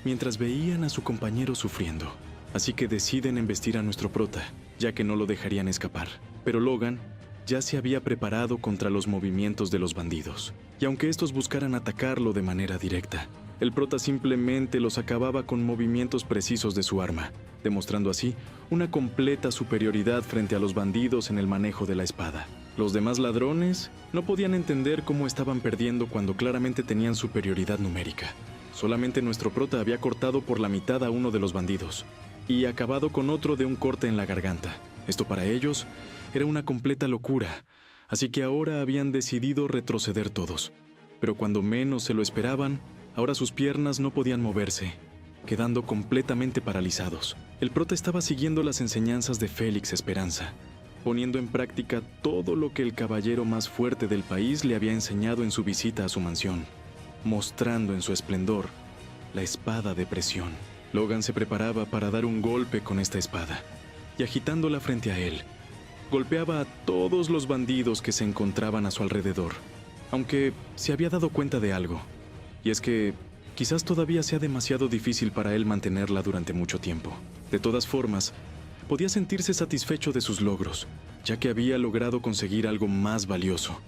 mientras veían a su compañero sufriendo, así que deciden embestir a nuestro prota, ya que no lo dejarían escapar. Pero Logan ya se había preparado contra los movimientos de los bandidos, y aunque estos buscaran atacarlo de manera directa, el prota simplemente los acababa con movimientos precisos de su arma, demostrando así una completa superioridad frente a los bandidos en el manejo de la espada. Los demás ladrones no podían entender cómo estaban perdiendo cuando claramente tenían superioridad numérica. Solamente nuestro prota había cortado por la mitad a uno de los bandidos y acabado con otro de un corte en la garganta. Esto para ellos era una completa locura, así que ahora habían decidido retroceder todos. Pero cuando menos se lo esperaban, ahora sus piernas no podían moverse, quedando completamente paralizados. El prota estaba siguiendo las enseñanzas de Félix Esperanza, poniendo en práctica todo lo que el caballero más fuerte del país le había enseñado en su visita a su mansión, mostrando en su esplendor la espada de presión. Logan se preparaba para dar un golpe con esta espada, y agitándola frente a él, golpeaba a todos los bandidos que se encontraban a su alrededor, aunque se había dado cuenta de algo, y es que quizás todavía sea demasiado difícil para él mantenerla durante mucho tiempo. De todas formas, podía sentirse satisfecho de sus logros, ya que había logrado conseguir algo más valioso.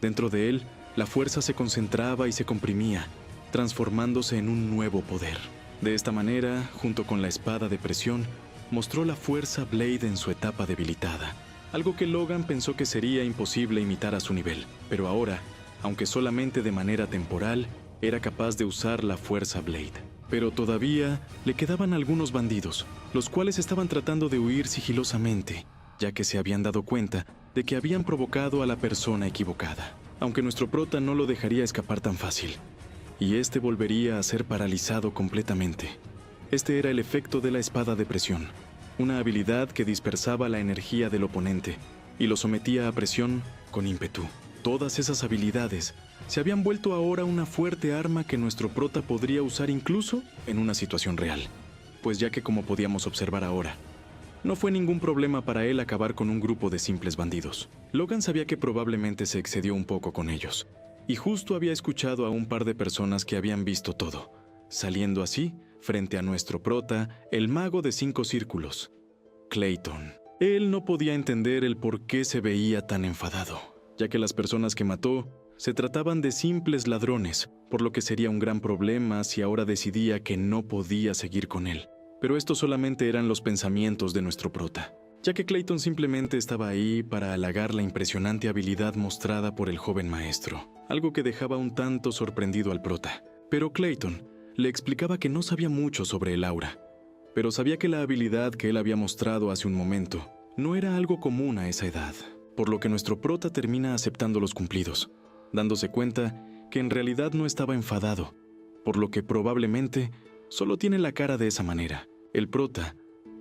Dentro de él, la fuerza se concentraba y se comprimía, transformándose en un nuevo poder. De esta manera, junto con la espada de presión, mostró la fuerza Blade en su etapa debilitada, algo que Logan pensó que sería imposible imitar a su nivel, pero ahora, aunque solamente de manera temporal, era capaz de usar la fuerza Blade. Pero todavía le quedaban algunos bandidos, los cuales estaban tratando de huir sigilosamente, ya que se habían dado cuenta de que habían provocado a la persona equivocada. Aunque nuestro prota no lo dejaría escapar tan fácil, y este volvería a ser paralizado completamente. Este era el efecto de la espada de presión, una habilidad que dispersaba la energía del oponente y lo sometía a presión con ímpetu. Todas esas habilidades se habían vuelto ahora una fuerte arma que nuestro prota podría usar incluso en una situación real, pues ya que, como podíamos observar ahora, no fue ningún problema para él acabar con un grupo de simples bandidos. Logan sabía que probablemente se excedió un poco con ellos, y justo había escuchado a un par de personas que habían visto todo, saliendo así frente a nuestro prota, el mago de 5 círculos, Clayton. Él no podía entender el por qué se veía tan enfadado, ya que las personas que mató se trataban de simples ladrones, por lo que sería un gran problema si ahora decidía que no podía seguir con él. Pero estos solamente eran los pensamientos de nuestro prota, ya que Clayton simplemente estaba ahí para halagar la impresionante habilidad mostrada por el joven maestro, algo que dejaba un tanto sorprendido al prota. Pero Clayton le explicaba que no sabía mucho sobre el aura, pero sabía que la habilidad que él había mostrado hace un momento no era algo común a esa edad, por lo que nuestro prota termina aceptando los cumplidos, dándose cuenta que en realidad no estaba enfadado, por lo que probablemente solo tiene la cara de esa manera. El prota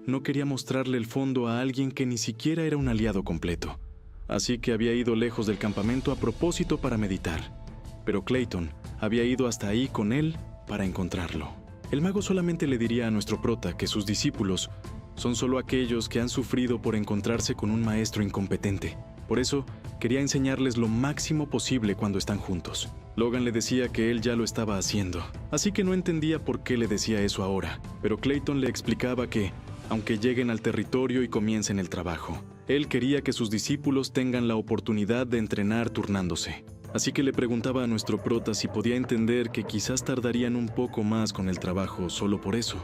no quería mostrarle el fondo a alguien que ni siquiera era un aliado completo, así que había ido lejos del campamento a propósito para meditar, pero Clayton había ido hasta ahí con él para encontrarlo. El mago solamente le diría a nuestro prota que sus discípulos son solo aquellos que han sufrido por encontrarse con un maestro incompetente. Por eso, quería enseñarles lo máximo posible cuando están juntos. Logan le decía que él ya lo estaba haciendo, así que no entendía por qué le decía eso ahora, pero Clayton le explicaba que, aunque lleguen al territorio y comiencen el trabajo, él quería que sus discípulos tengan la oportunidad de entrenar turnándose. Así que le preguntaba a nuestro prota si podía entender que quizás tardarían un poco más con el trabajo solo por eso,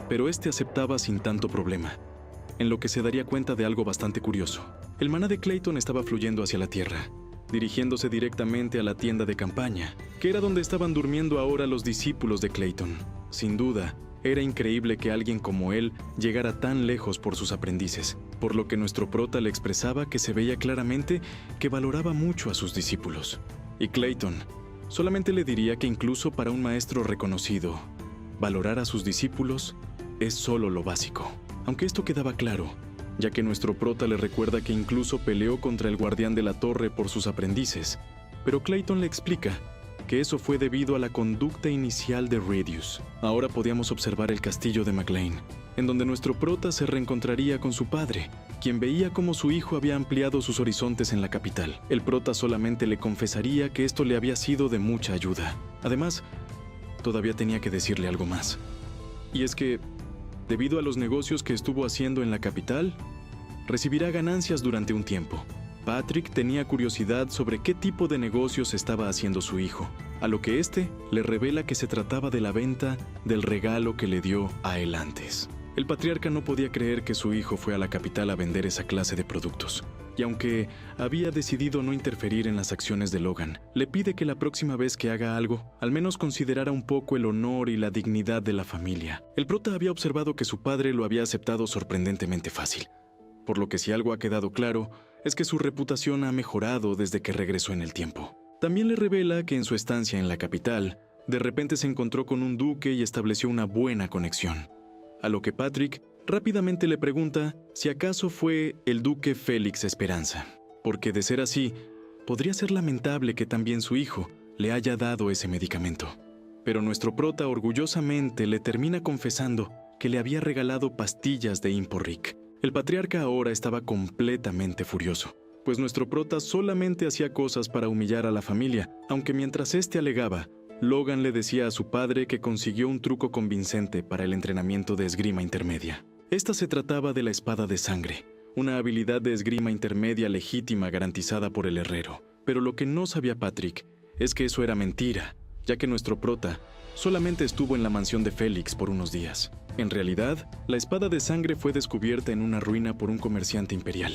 pero este aceptaba sin tanto problema, en lo que se daría cuenta de algo bastante curioso. El maná de Clayton estaba fluyendo hacia la tierra, dirigiéndose directamente a la tienda de campaña, que era donde estaban durmiendo ahora los discípulos de Clayton. Sin duda, era increíble que alguien como él llegara tan lejos por sus aprendices, por lo que nuestro prota le expresaba que se veía claramente que valoraba mucho a sus discípulos. Y Clayton solamente le diría que incluso para un maestro reconocido, valorar a sus discípulos es solo lo básico. Aunque esto quedaba claro, ya que nuestro prota le recuerda que incluso peleó contra el guardián de la torre por sus aprendices, pero Clayton le explica que eso fue debido a la conducta inicial de Radius. Ahora podíamos observar el castillo de McLean, en donde nuestro prota se reencontraría con su padre, quien veía cómo su hijo había ampliado sus horizontes en la capital. El prota solamente le confesaría que esto le había sido de mucha ayuda. Además, todavía tenía que decirle algo más. Y es que, debido a los negocios que estuvo haciendo en la capital, recibirá ganancias durante un tiempo. Patrick tenía curiosidad sobre qué tipo de negocios estaba haciendo su hijo, a lo que éste le revela que se trataba de la venta del regalo que le dio a él antes. El patriarca no podía creer que su hijo fue a la capital a vender esa clase de productos, y aunque había decidido no interferir en las acciones de Logan, le pide que la próxima vez que haga algo, al menos considerara un poco el honor y la dignidad de la familia. El prota había observado que su padre lo había aceptado sorprendentemente fácil, por lo que si algo ha quedado claro, es que su reputación ha mejorado desde que regresó en el tiempo. También le revela que en su estancia en la capital, de repente se encontró con un duque y estableció una buena conexión. A lo que Patrick rápidamente le pregunta si acaso fue el duque Félix Esperanza, porque de ser así, podría ser lamentable que también su hijo le haya dado ese medicamento. Pero nuestro prota orgullosamente le termina confesando que le había regalado pastillas de Imporric, El patriarca ahora estaba completamente furioso, pues nuestro prota solamente hacía cosas para humillar a la familia, aunque mientras éste alegaba, Logan le decía a su padre que consiguió un truco convincente para el entrenamiento de esgrima intermedia. Esta se trataba de la espada de sangre, una habilidad de esgrima intermedia legítima garantizada por el herrero. Pero lo que no sabía Patrick es que eso era mentira, ya que nuestro prota solamente estuvo en la mansión de Félix por unos días. En realidad, la espada de sangre fue descubierta en una ruina por un comerciante imperial.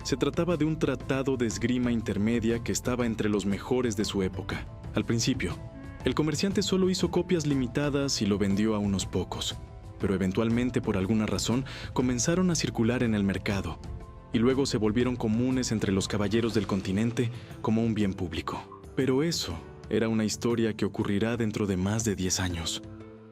Se trataba de un tratado de esgrima intermedia que estaba entre los mejores de su época. Al principio, el comerciante solo hizo copias limitadas y lo vendió a unos pocos, pero eventualmente por alguna razón comenzaron a circular en el mercado y luego se volvieron comunes entre los caballeros del continente como un bien público. Pero eso era una historia que ocurrirá dentro de más de 10 años,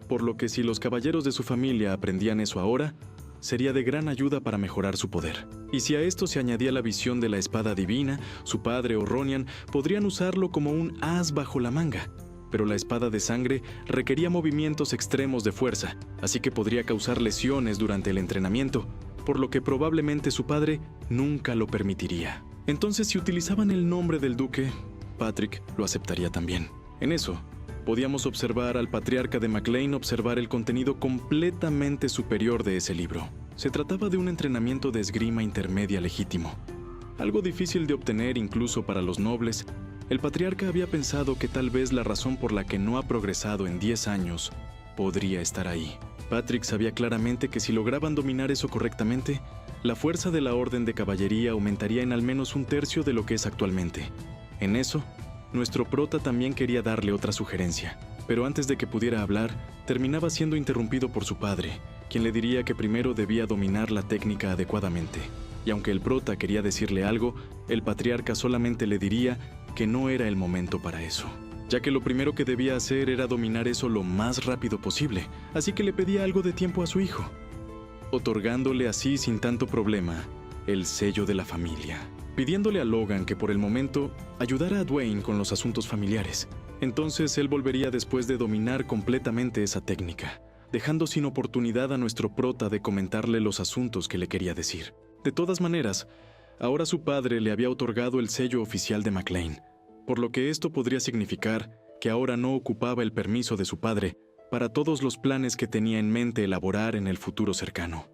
por lo que si los caballeros de su familia aprendían eso ahora, sería de gran ayuda para mejorar su poder. Y si a esto se añadía la visión de la espada divina, su padre o Ronian podrían usarlo como un as bajo la manga. Pero la espada de sangre requería movimientos extremos de fuerza, así que podría causar lesiones durante el entrenamiento, por lo que probablemente su padre nunca lo permitiría. Entonces, si utilizaban el nombre del duque, Patrick lo aceptaría también. En eso, podíamos observar al patriarca de McLean observar el contenido completamente superior de ese libro. Se trataba de un entrenamiento de esgrima intermedia legítimo, algo difícil de obtener incluso para los nobles. El patriarca había pensado que tal vez la razón por la que no ha progresado en 10 años podría estar ahí. Patrick sabía claramente que si lograban dominar eso correctamente, la fuerza de la orden de caballería aumentaría en al menos un tercio de lo que es actualmente. En eso, nuestro prota también quería darle otra sugerencia, pero antes de que pudiera hablar, terminaba siendo interrumpido por su padre, quien le diría que primero debía dominar la técnica adecuadamente. Y aunque el prota quería decirle algo, el patriarca solamente le diría que no era el momento para eso, ya que lo primero que debía hacer era dominar eso lo más rápido posible, así que le pedía algo de tiempo a su hijo, otorgándole así sin tanto problema el sello de la familia, pidiéndole a Logan que por el momento ayudara a Dwayne con los asuntos familiares. Entonces él volvería después de dominar completamente esa técnica, dejando sin oportunidad a nuestro prota de comentarle los asuntos que le quería decir. De todas maneras, ahora su padre le había otorgado el sello oficial de McLean, por lo que esto podría significar que ahora no ocupaba el permiso de su padre para todos los planes que tenía en mente elaborar en el futuro cercano.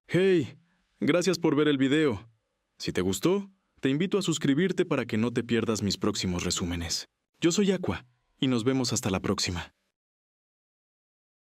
¡Hey! Gracias por ver el video. Si te gustó, te invito a suscribirte para que no te pierdas mis próximos resúmenes. Yo soy Aqua, y nos vemos hasta la próxima.